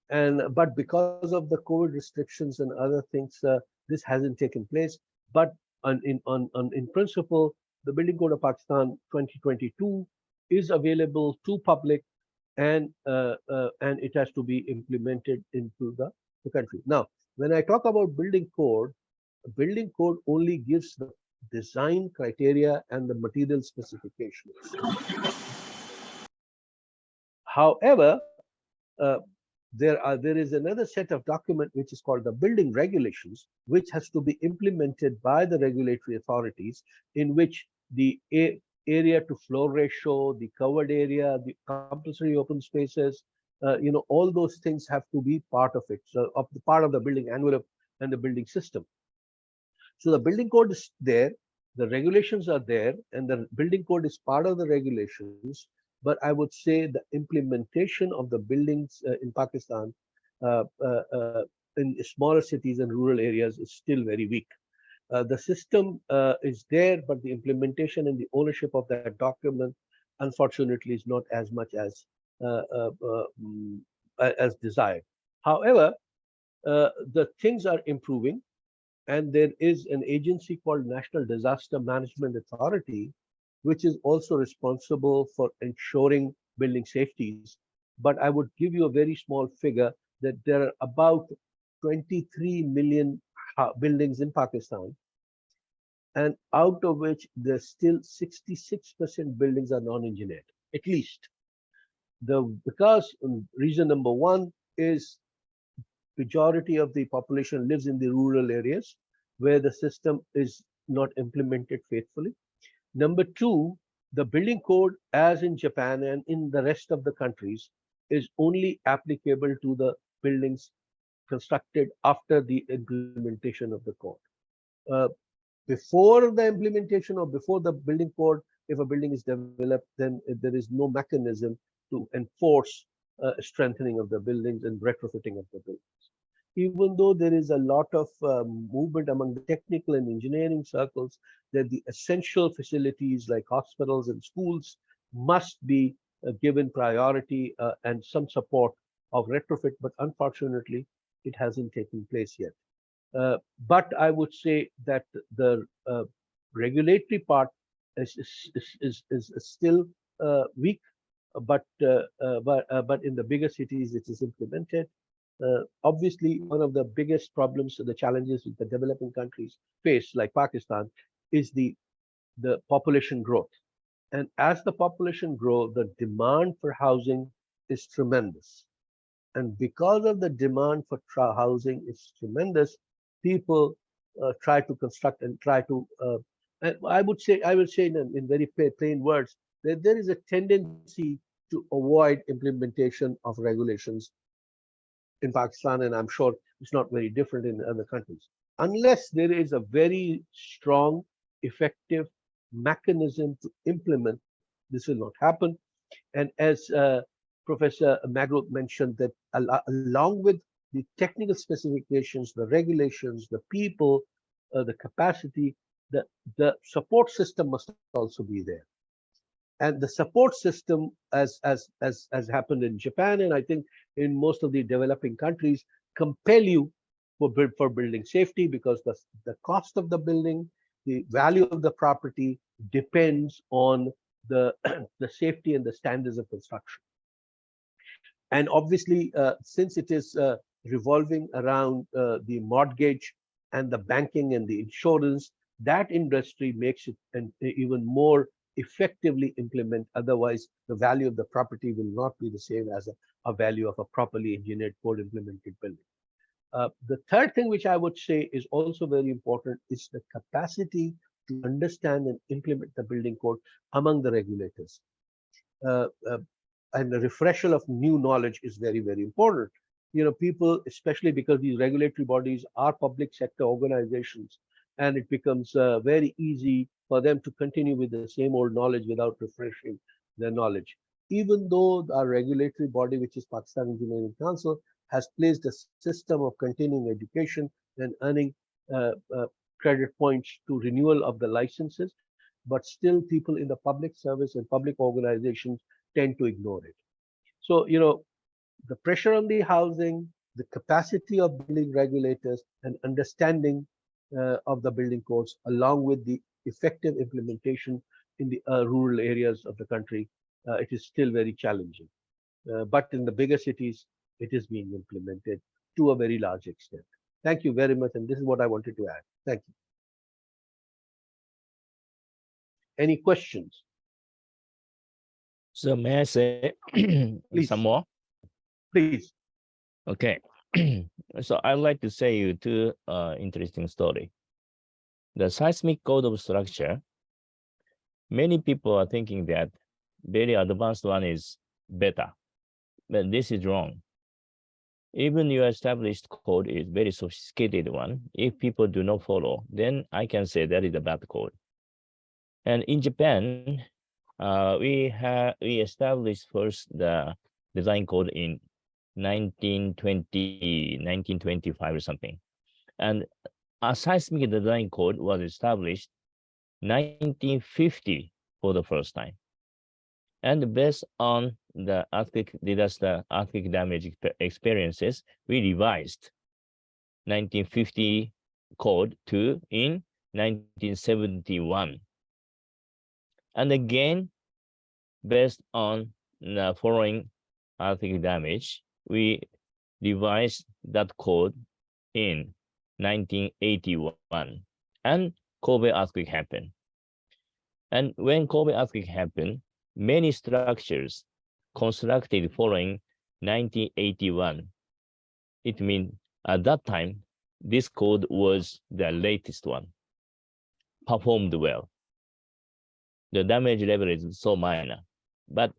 Speaker 3: But because of the COVID restrictions and other things, this hasn't taken place. But in principle, the Building Code of Pakistan 2022 is available to public, and it has to be implemented into the country. Now, when I talk about building code only gives the design criteria and the material specifications. However, there is another set of document which is called the building regulations, which has to be implemented by the regulatory authorities, in which the area to floor ratio, the covered area, the compulsory open spaces, all those things have to be part of it, so of the part of the building envelope and the building system. So the building code is there, the regulations are there, and the building code is part of the regulations. But I would say the implementation of the buildings in Pakistan in smaller cities and rural areas is still very weak. The system is there, but the implementation and the ownership of that document, unfortunately, is not as much as desired. However, the things are improving, and there is an agency called National Disaster Management Authority, which is also responsible for ensuring building safeties. But I would give you a very small figure that there are about 23 million buildings in Pakistan, and out of which there's still 66% buildings are non-engineered, at least. Because reason number one is majority of the population lives in the rural areas where the system is not implemented faithfully. Number two, the building code, as in Japan and in the rest of the countries, is only applicable to the buildings constructed after the implementation of the code. Before the implementation or before the building code, if a building is developed, then there is no mechanism to enforce strengthening of the buildings and retrofitting of the buildings. Even though there is a lot of movement among the technical and engineering circles that the essential facilities like hospitals and schools must be given priority and some support of retrofit, but unfortunately, it hasn't taken place yet. But I would say that the regulatory part is still weak, but in the bigger cities it is implemented. Obviously, one of the biggest problems, the challenges the developing countries face, like Pakistan, is the population growth. And as the population grows, the demand for housing is tremendous. And because of the demand for housing is tremendous, people try to construct and try to. I will say in very plain words that there is a tendency to avoid implementation of regulations in Pakistan, and I'm sure it's not very different in other countries, unless there is a very strong, effective mechanism to implement. This will not happen. And as Professor Magro mentioned, that along with the technical specifications, the regulations, the people, the capacity, the support system must also be there. And the support system, as happened in Japan, and I think in most of the developing countries, compel you for building safety, because the cost of the building, the value of the property depends on the, the safety and the standards of construction. And obviously, since it is revolving around the mortgage and the banking and the insurance, that industry makes it an even more effectively implement. Otherwise, the value of the property will not be the same as a value of a properly engineered code implemented building. The third thing which I would say is also very important is the capacity to understand and implement the building code among the regulators. And the refresher of new knowledge is very, very important. You know, people, especially because these regulatory bodies are public sector organizations, and it becomes very easy for them to continue with the same old knowledge without refreshing their knowledge. Even though our regulatory body, which is Pakistan Engineering Council, has placed a system of continuing education and earning credit points to renewal of the licenses, but still people in the public service and public organizations tend to ignore it. So, you know, the pressure on the housing, the capacity of building regulators, and understanding of the building codes, along with the effective implementation in the rural areas of the country, it is still very challenging. But in the bigger cities, it is being implemented to a very large extent. Thank you very much. And this is what I wanted to add. Thank you. Any questions?
Speaker 8: So may I say some more?
Speaker 3: Please.
Speaker 8: Okay. So I'd like to say you two interesting story. The seismic code of structure, many people are thinking that very advanced one is better, but this is wrong. Even your established code is very sophisticated one. If people do not follow, then I can say that is a bad code. And in Japan, we established first the design code in 1920, 1925 or something. And a seismic design code was established 1950 for the first time. And based on the earthquake disaster, earthquake damage experiences, we revised 1950 code to in 1971. And again, based on the following earthquake damage, we revised that code in 1981. And Kobe earthquake happened. And when Kobe earthquake happened, many structures constructed following 1981. It means at that time, this code was the latest one, performed well. The damage level is so minor, but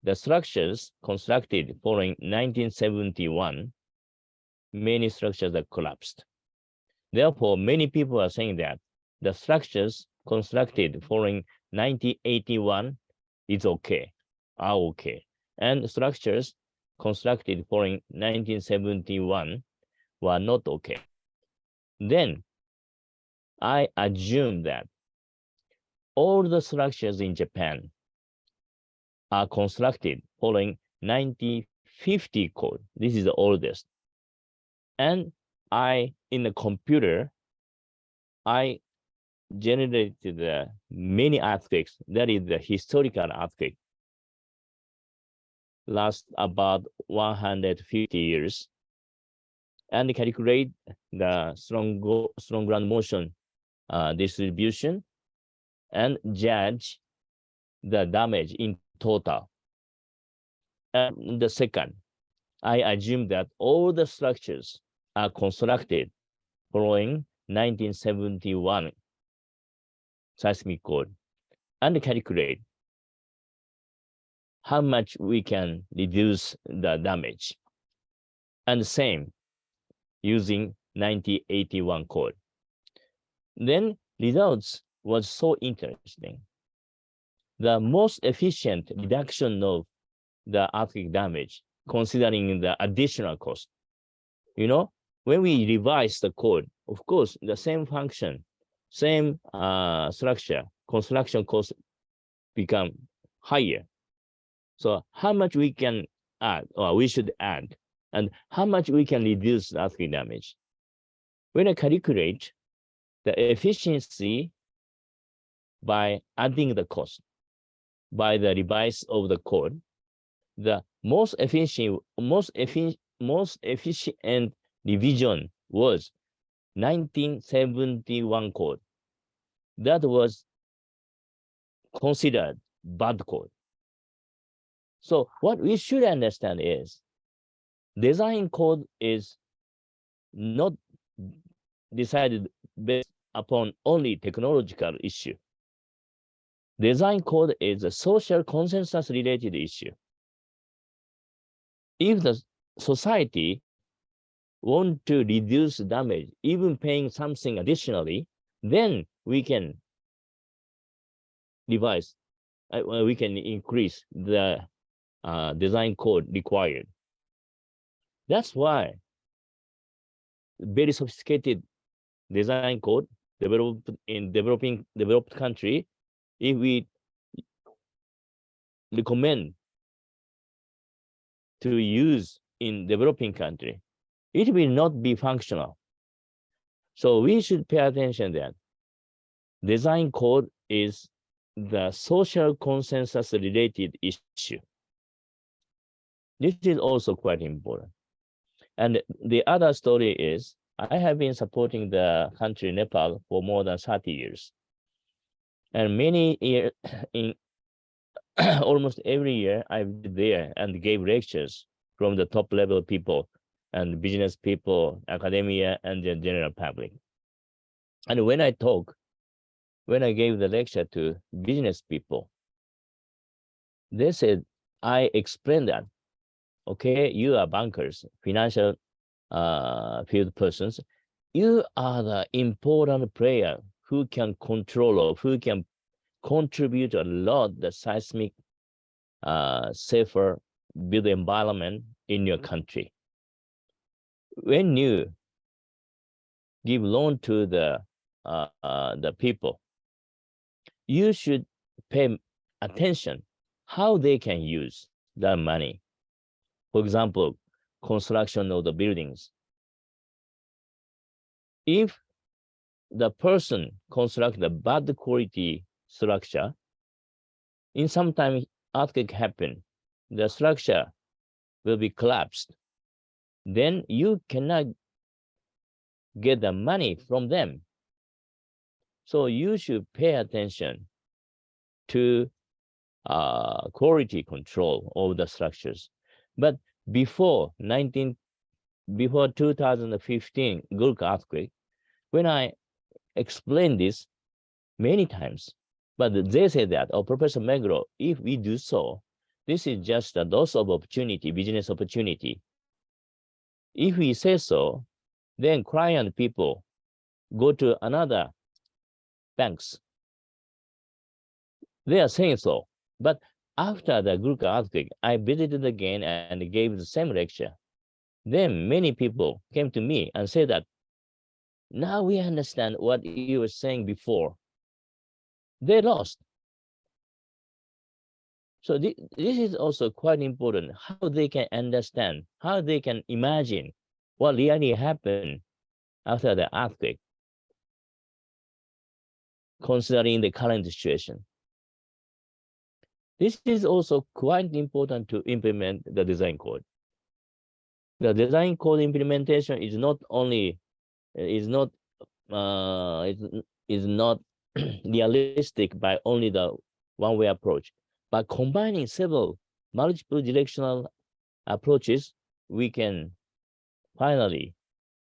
Speaker 8: the structures constructed following 1971, many structures are collapsed. Therefore, many people are saying that the structures constructed following 1981 is okay, are okay. And structures constructed following 1971 were not okay. Then I assume that all the structures in Japan are constructed following 1950 code. This is the oldest. And in the computer, I generated many earthquakes. That is the historical earthquake. Last about 150 years. And calculate the strong ground motion distribution and judge the damage in total. And the second, I assume that all the structures are constructed following 1971 seismic code and calculate how much we can reduce the damage. And same using 1981 code. Then results was so interesting. The most efficient reduction of the earthquake damage, considering the additional cost. You know, when we revise the code, of course, the same function, same structure, construction cost become higher. So how much we can add, or we should add, and how much we can reduce the earthquake damage. when I calculate the efficiency by adding the cost, by the revise of the code, the most efficient revision was 1971 code. That was considered bad code. So what we should understand is design code is not decided based upon only technological issue. Design code is a social consensus related issue. If the society want to reduce damage, even paying something additionally, then we can revise, we can increase the design code required. That's why very sophisticated design code developed in developed country, if we recommend to use in developing country, it will not be functional. So we should pay attention that design code is the social consensus related issue. This is also quite important. And the other story is, I have been supporting the country Nepal for more than 30 years. And many years, in almost every year, I was there and gave lectures from the top level people and business people, academia, and the general public. And when I gave the lecture to business people, they said, I explained that, okay, you are bankers, financial field persons, you are the important player who can control or who can contribute a lot the seismic safer build environment in your country. When you give loan to the people, you should pay attention how they can use that money. For example, construction of the buildings. If the person construct a bad quality structure, in some time earthquake happen, the structure will be collapsed. Then you cannot get the money from them. So you should pay attention to quality control of the structures. But before 2015 Gulf earthquake, when I explained this many times, but they say that, oh, Professor Megro, if we do so, this is just a loss of opportunity, business opportunity. If we say so, then client people go to another banks. They are saying so. But after the Gulf earthquake, I visited again and gave the same lecture. Then many people came to me and said that, now we understand what you were saying before. They lost. So this is also quite important, how they can understand, how they can imagine what really happened after the earthquake, considering the current situation. This is also quite important to implement the design code. The design code implementation is not only is not realistic by only the one-way approach, but combining several multiple directional approaches, we can finally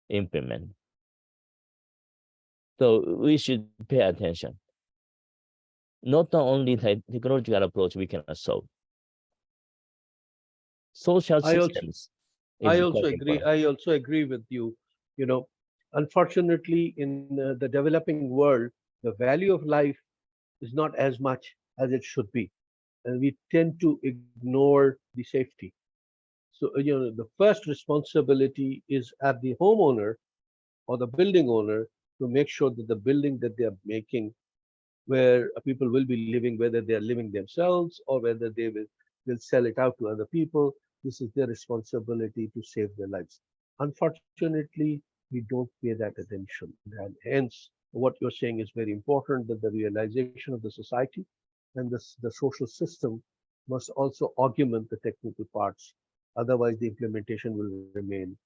Speaker 8: implement. So we should pay attention. Not only the technological approach we can solve. Social systems.
Speaker 3: I also agree with you. You know, unfortunately, in the developing world, the value of life is not as much as it should be, and we tend to ignore the safety. So, the first responsibility is at the homeowner or the building owner to make sure that the building that they are making, where people will be living, whether they are living themselves or whether they will sell it out to other people, this is their responsibility to save their lives. Unfortunately, we don't pay that attention. And hence, what you're saying is very important, that the realization of the society and the social system must also augment the technical parts. Otherwise, the implementation will remain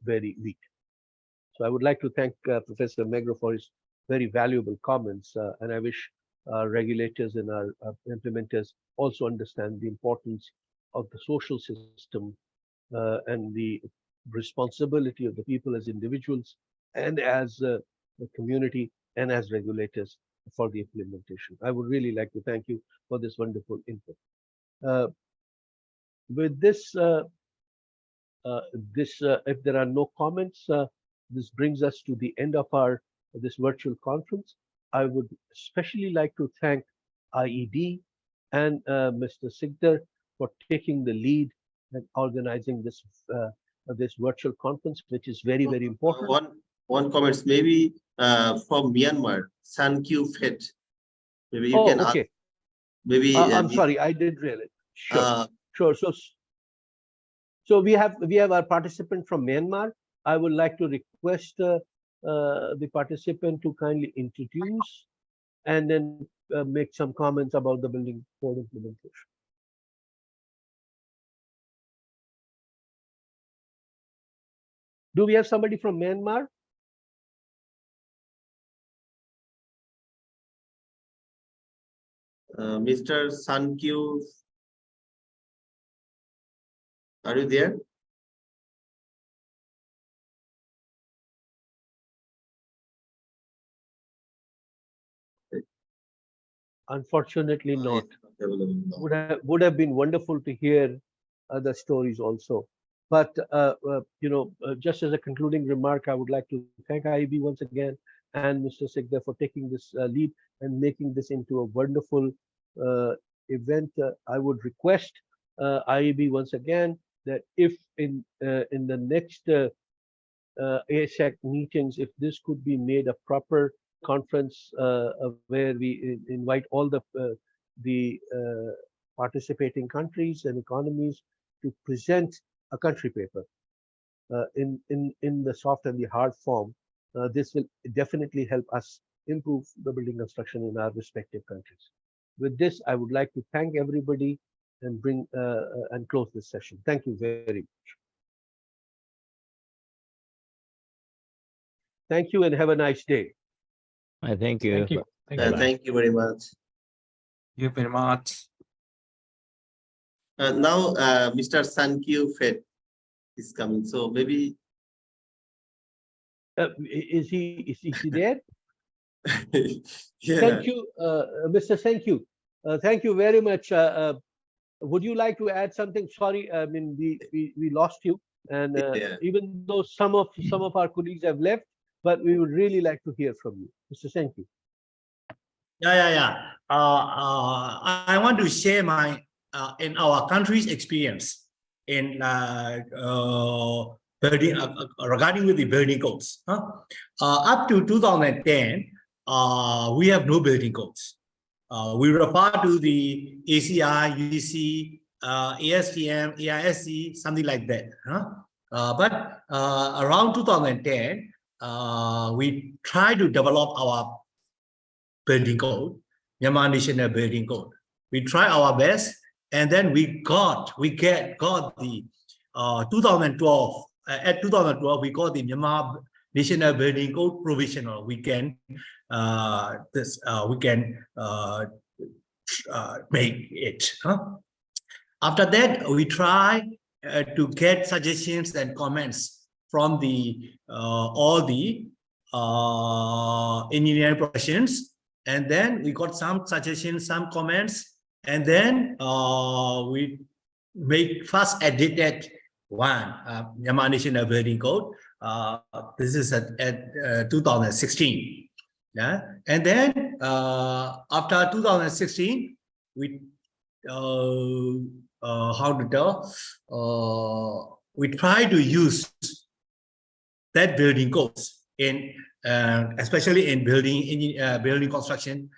Speaker 3: very weak. So I would like to thank Professor Megro for his very valuable comments, and I wish regulators and our implementers also understand the importance of the social system and the responsibility of the people as individuals and as a community and as regulators for the implementation. I would really like to thank you for this wonderful input. With this, if there are no comments, this brings us to the end of this virtual conference. I would especially like to thank IEB and Mr. Sikdar for taking the lead and organizing this virtual conference, which is very, very important.
Speaker 2: One comments maybe from Myanmar, Sankyu Fet. Maybe you
Speaker 3: Oh,
Speaker 2: can
Speaker 3: okay.
Speaker 2: Maybe
Speaker 3: I'm sorry, I didn't realize. Sure. So we have our participant from Myanmar. I would like to request the participant to kindly introduce and then make some comments about the building code implementation. Do we have somebody from Myanmar?
Speaker 2: Mr. Sankyu, are you there?
Speaker 3: Unfortunately not. Would have been wonderful to hear other stories also. But just as a concluding remark, I would like to thank IEB once again and Mr. Sikdar for taking this lead and making this into a wonderful event. I would request IEB once again that if in the next ASEC meetings, if this could be made a proper conference where we invite all the participating countries and economies to present a country paper in the soft and the hard form, this will definitely help us improve the building construction in our respective countries. With this, I would like to thank everybody and and close this session. Thank you very much. Thank you and have a nice day.
Speaker 8: Thank you.
Speaker 1: Thank you.
Speaker 2: Thank you very much.
Speaker 4: Thank you very much.
Speaker 2: Now, Mr. Sankyu Fet is coming. So maybe
Speaker 3: is he there?
Speaker 2: Yeah.
Speaker 3: Thank you, Mr. Thank you. Thank you very much. Would you like to add something? Sorry, I mean we lost you, and even though some of our colleagues have left, but we would really like to hear from you, Mr. Thank you.
Speaker 5: I want to share my in our country's experience in building regarding with the building codes. Up to 2010, we have no building codes. We refer to the ACI, UDC, ASTM, AISC, something like that. But around 2010, we tried to develop our building code, Myanmar National Building Code. We try our best, and then we got the 2012. At 2012, we got the Myanmar National Building Code provisional. We can make it. After that, we try to get suggestions and comments from the all the engineering professions. And then we got some suggestions, some comments, and then we make first edited one, Myanmar National Building Code. This is at 2016. Yeah, and then after 2016, we we try to use that building codes in especially in building construction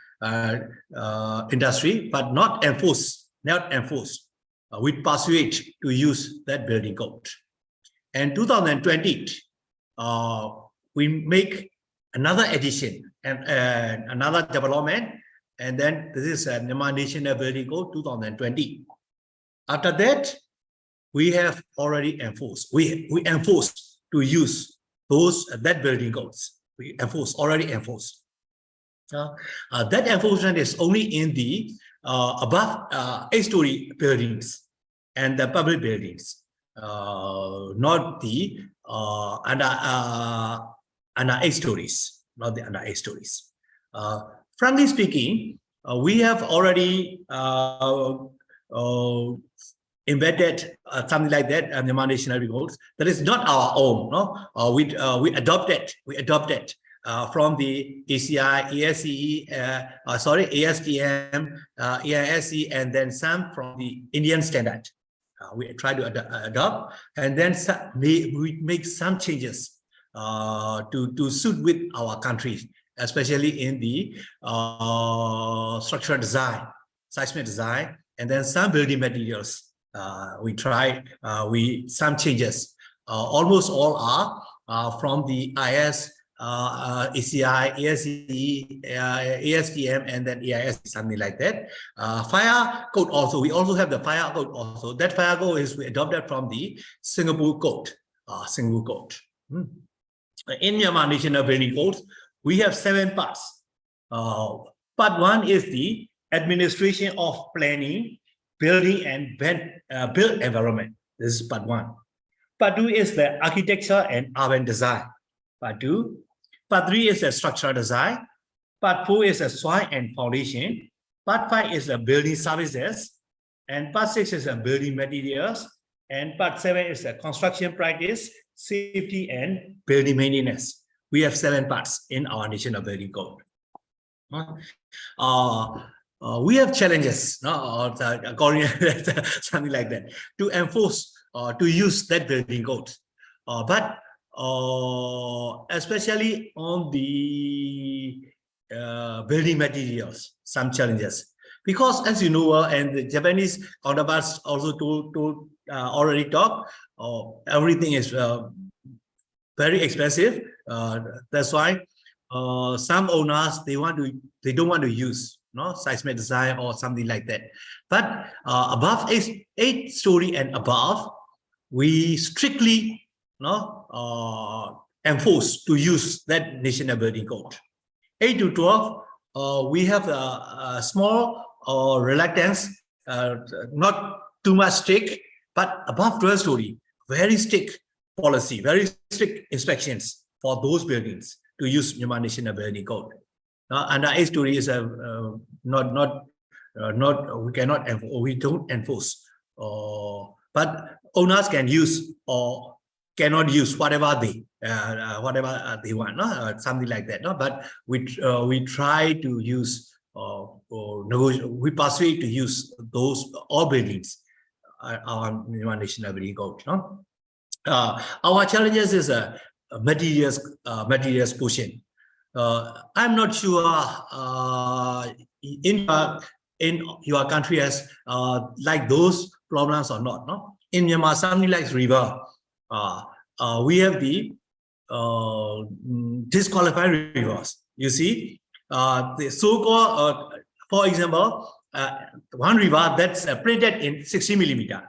Speaker 5: industry, but not enforced. We persuade to use that building code. And 2020, we make another addition and another development, and then this is a Myanmar National Building Code 2020. After that, we have already enforced. We enforced to use those that building codes. We already enforced. That enforcement is only in the above 8-story buildings and the public buildings, not the under 8 stories, not the under 8 stories. Frankly speaking, we have already embedded something like that in the national codes. That is not our own. No, we adopted from the ACI, ASCE, ASTM, AISC, and then some from the Indian standard. We try to adopt, and then we make some changes to suit with our country, especially in the structural design, seismic design, and then some building materials. We try some changes. Almost all are from the IS, ACI, ASCE, ASTM, and then AIS, something like that. Fire code also, we also have the fire code also. That fire code is we adopted from the Singapore code. In Myanmar National Building Codes, we have 7 parts. Part 1 is the administration of planning, building, and built environment. This is part 1. Part 2 is the architecture and urban design. Part 2. Part 3 is the structural design. Part 4 is the soil and foundation. Part 5 is the building services. And part 6 is the building materials. And part 7 is the construction practice, safety, and building maintenance. We have 7 parts in our National Building Code. We have challenges, according to something like that, to enforce, to use that building code. But especially on the building materials, some challenges. Because as you know, and the Japanese counterparts also already talk, everything is very expensive. That's why some owners, they don't want to use seismic design or something like that. But above 8-story and above, we strictly enforce to use that National Building Code. 8 to 12, we have a small reluctance, not too much strict, but above 12-story, very strict policy, very strict inspections for those buildings to use Myanmar National Building Code. Under 8-story is we don't enforce, but owners can use or cannot use whatever they want, something like that. But we try to use we persuade to use those all buildings on National Building Code. Our challenges is materials portion. I'm not sure in your country has like those problems or not. In Myanmar, something like river, we have the disqualified rivers. You see, the so-called, for example, one river that's printed in 60 millimeter,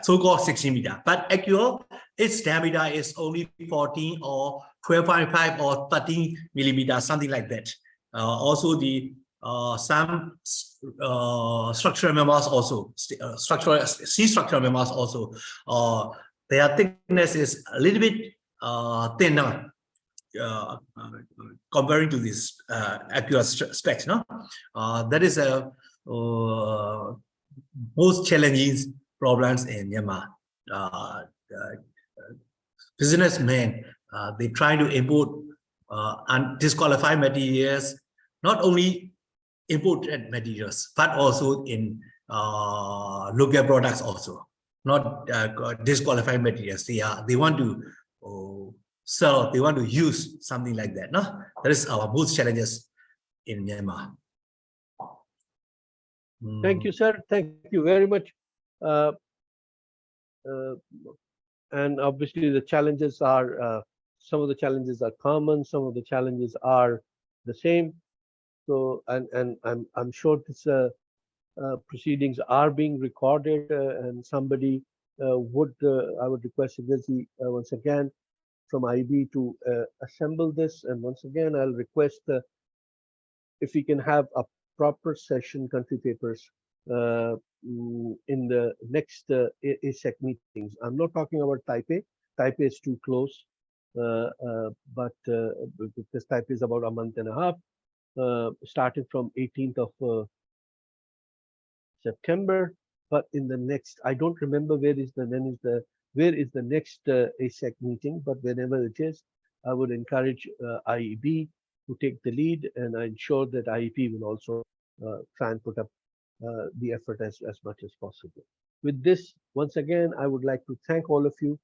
Speaker 5: so-called 60 meter, but actual its diameter is only 14 or 12.5 or 13 millimeters, something like that. Also, the some structural members also, structural members also, their thickness is a little bit thinner comparing to this accurate specs. That is a most challenging problems in Myanmar. Businessmen, they try to import disqualified materials, not only imported materials, but also in local products also, not disqualified materials. They want to sell, they want to use something like that. That is our most challenges in Myanmar.
Speaker 3: Thank you, sir. Thank you very much. and obviously the challenges are, some of the challenges are common, some of the challenges are the same. So, and I'm sure this proceedings are being recorded, and somebody I would request Sigilji once again from IB to assemble this. And once again, I'll request if we can have a proper session, country papers, in the next ASEC meetings. I'm not talking about Taipei. Taipei is too close, but because Taipei is about a month and a half, starting from 18th of September. But in the next, I don't remember where is the next ASEC meeting, but whenever it is, I would encourage IEB to take the lead, and I'm sure that IEP will also try and put up the effort as much as possible. With this, once again, I would like to thank all of you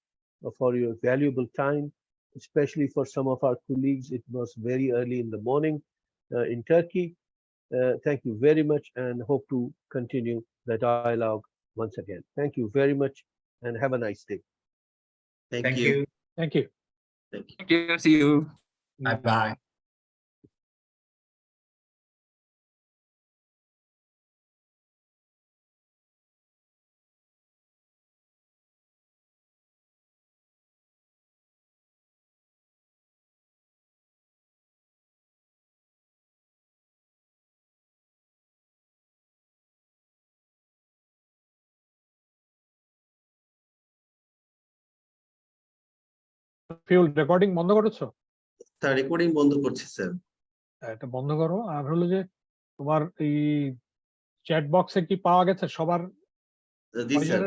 Speaker 3: for your valuable time, especially for some of our colleagues. It was very early in the morning in Turkey. Thank you very much, and hope to continue the dialogue once again. Thank you very much, and have a nice day.
Speaker 2: Thank you.
Speaker 1: Thank you.
Speaker 2: Thank you.
Speaker 4: Thank you. See you.
Speaker 5: Bye-bye.
Speaker 1: Fuel recording বন্ধ করেছো?
Speaker 2: Sir recording বন্ধ করছি sir.
Speaker 1: এটা বন্ধ করো। আর হলো যে তোমার এই চ্যাট বক্সে কি পাওয়া গেছে সবার?
Speaker 2: জি স্যার।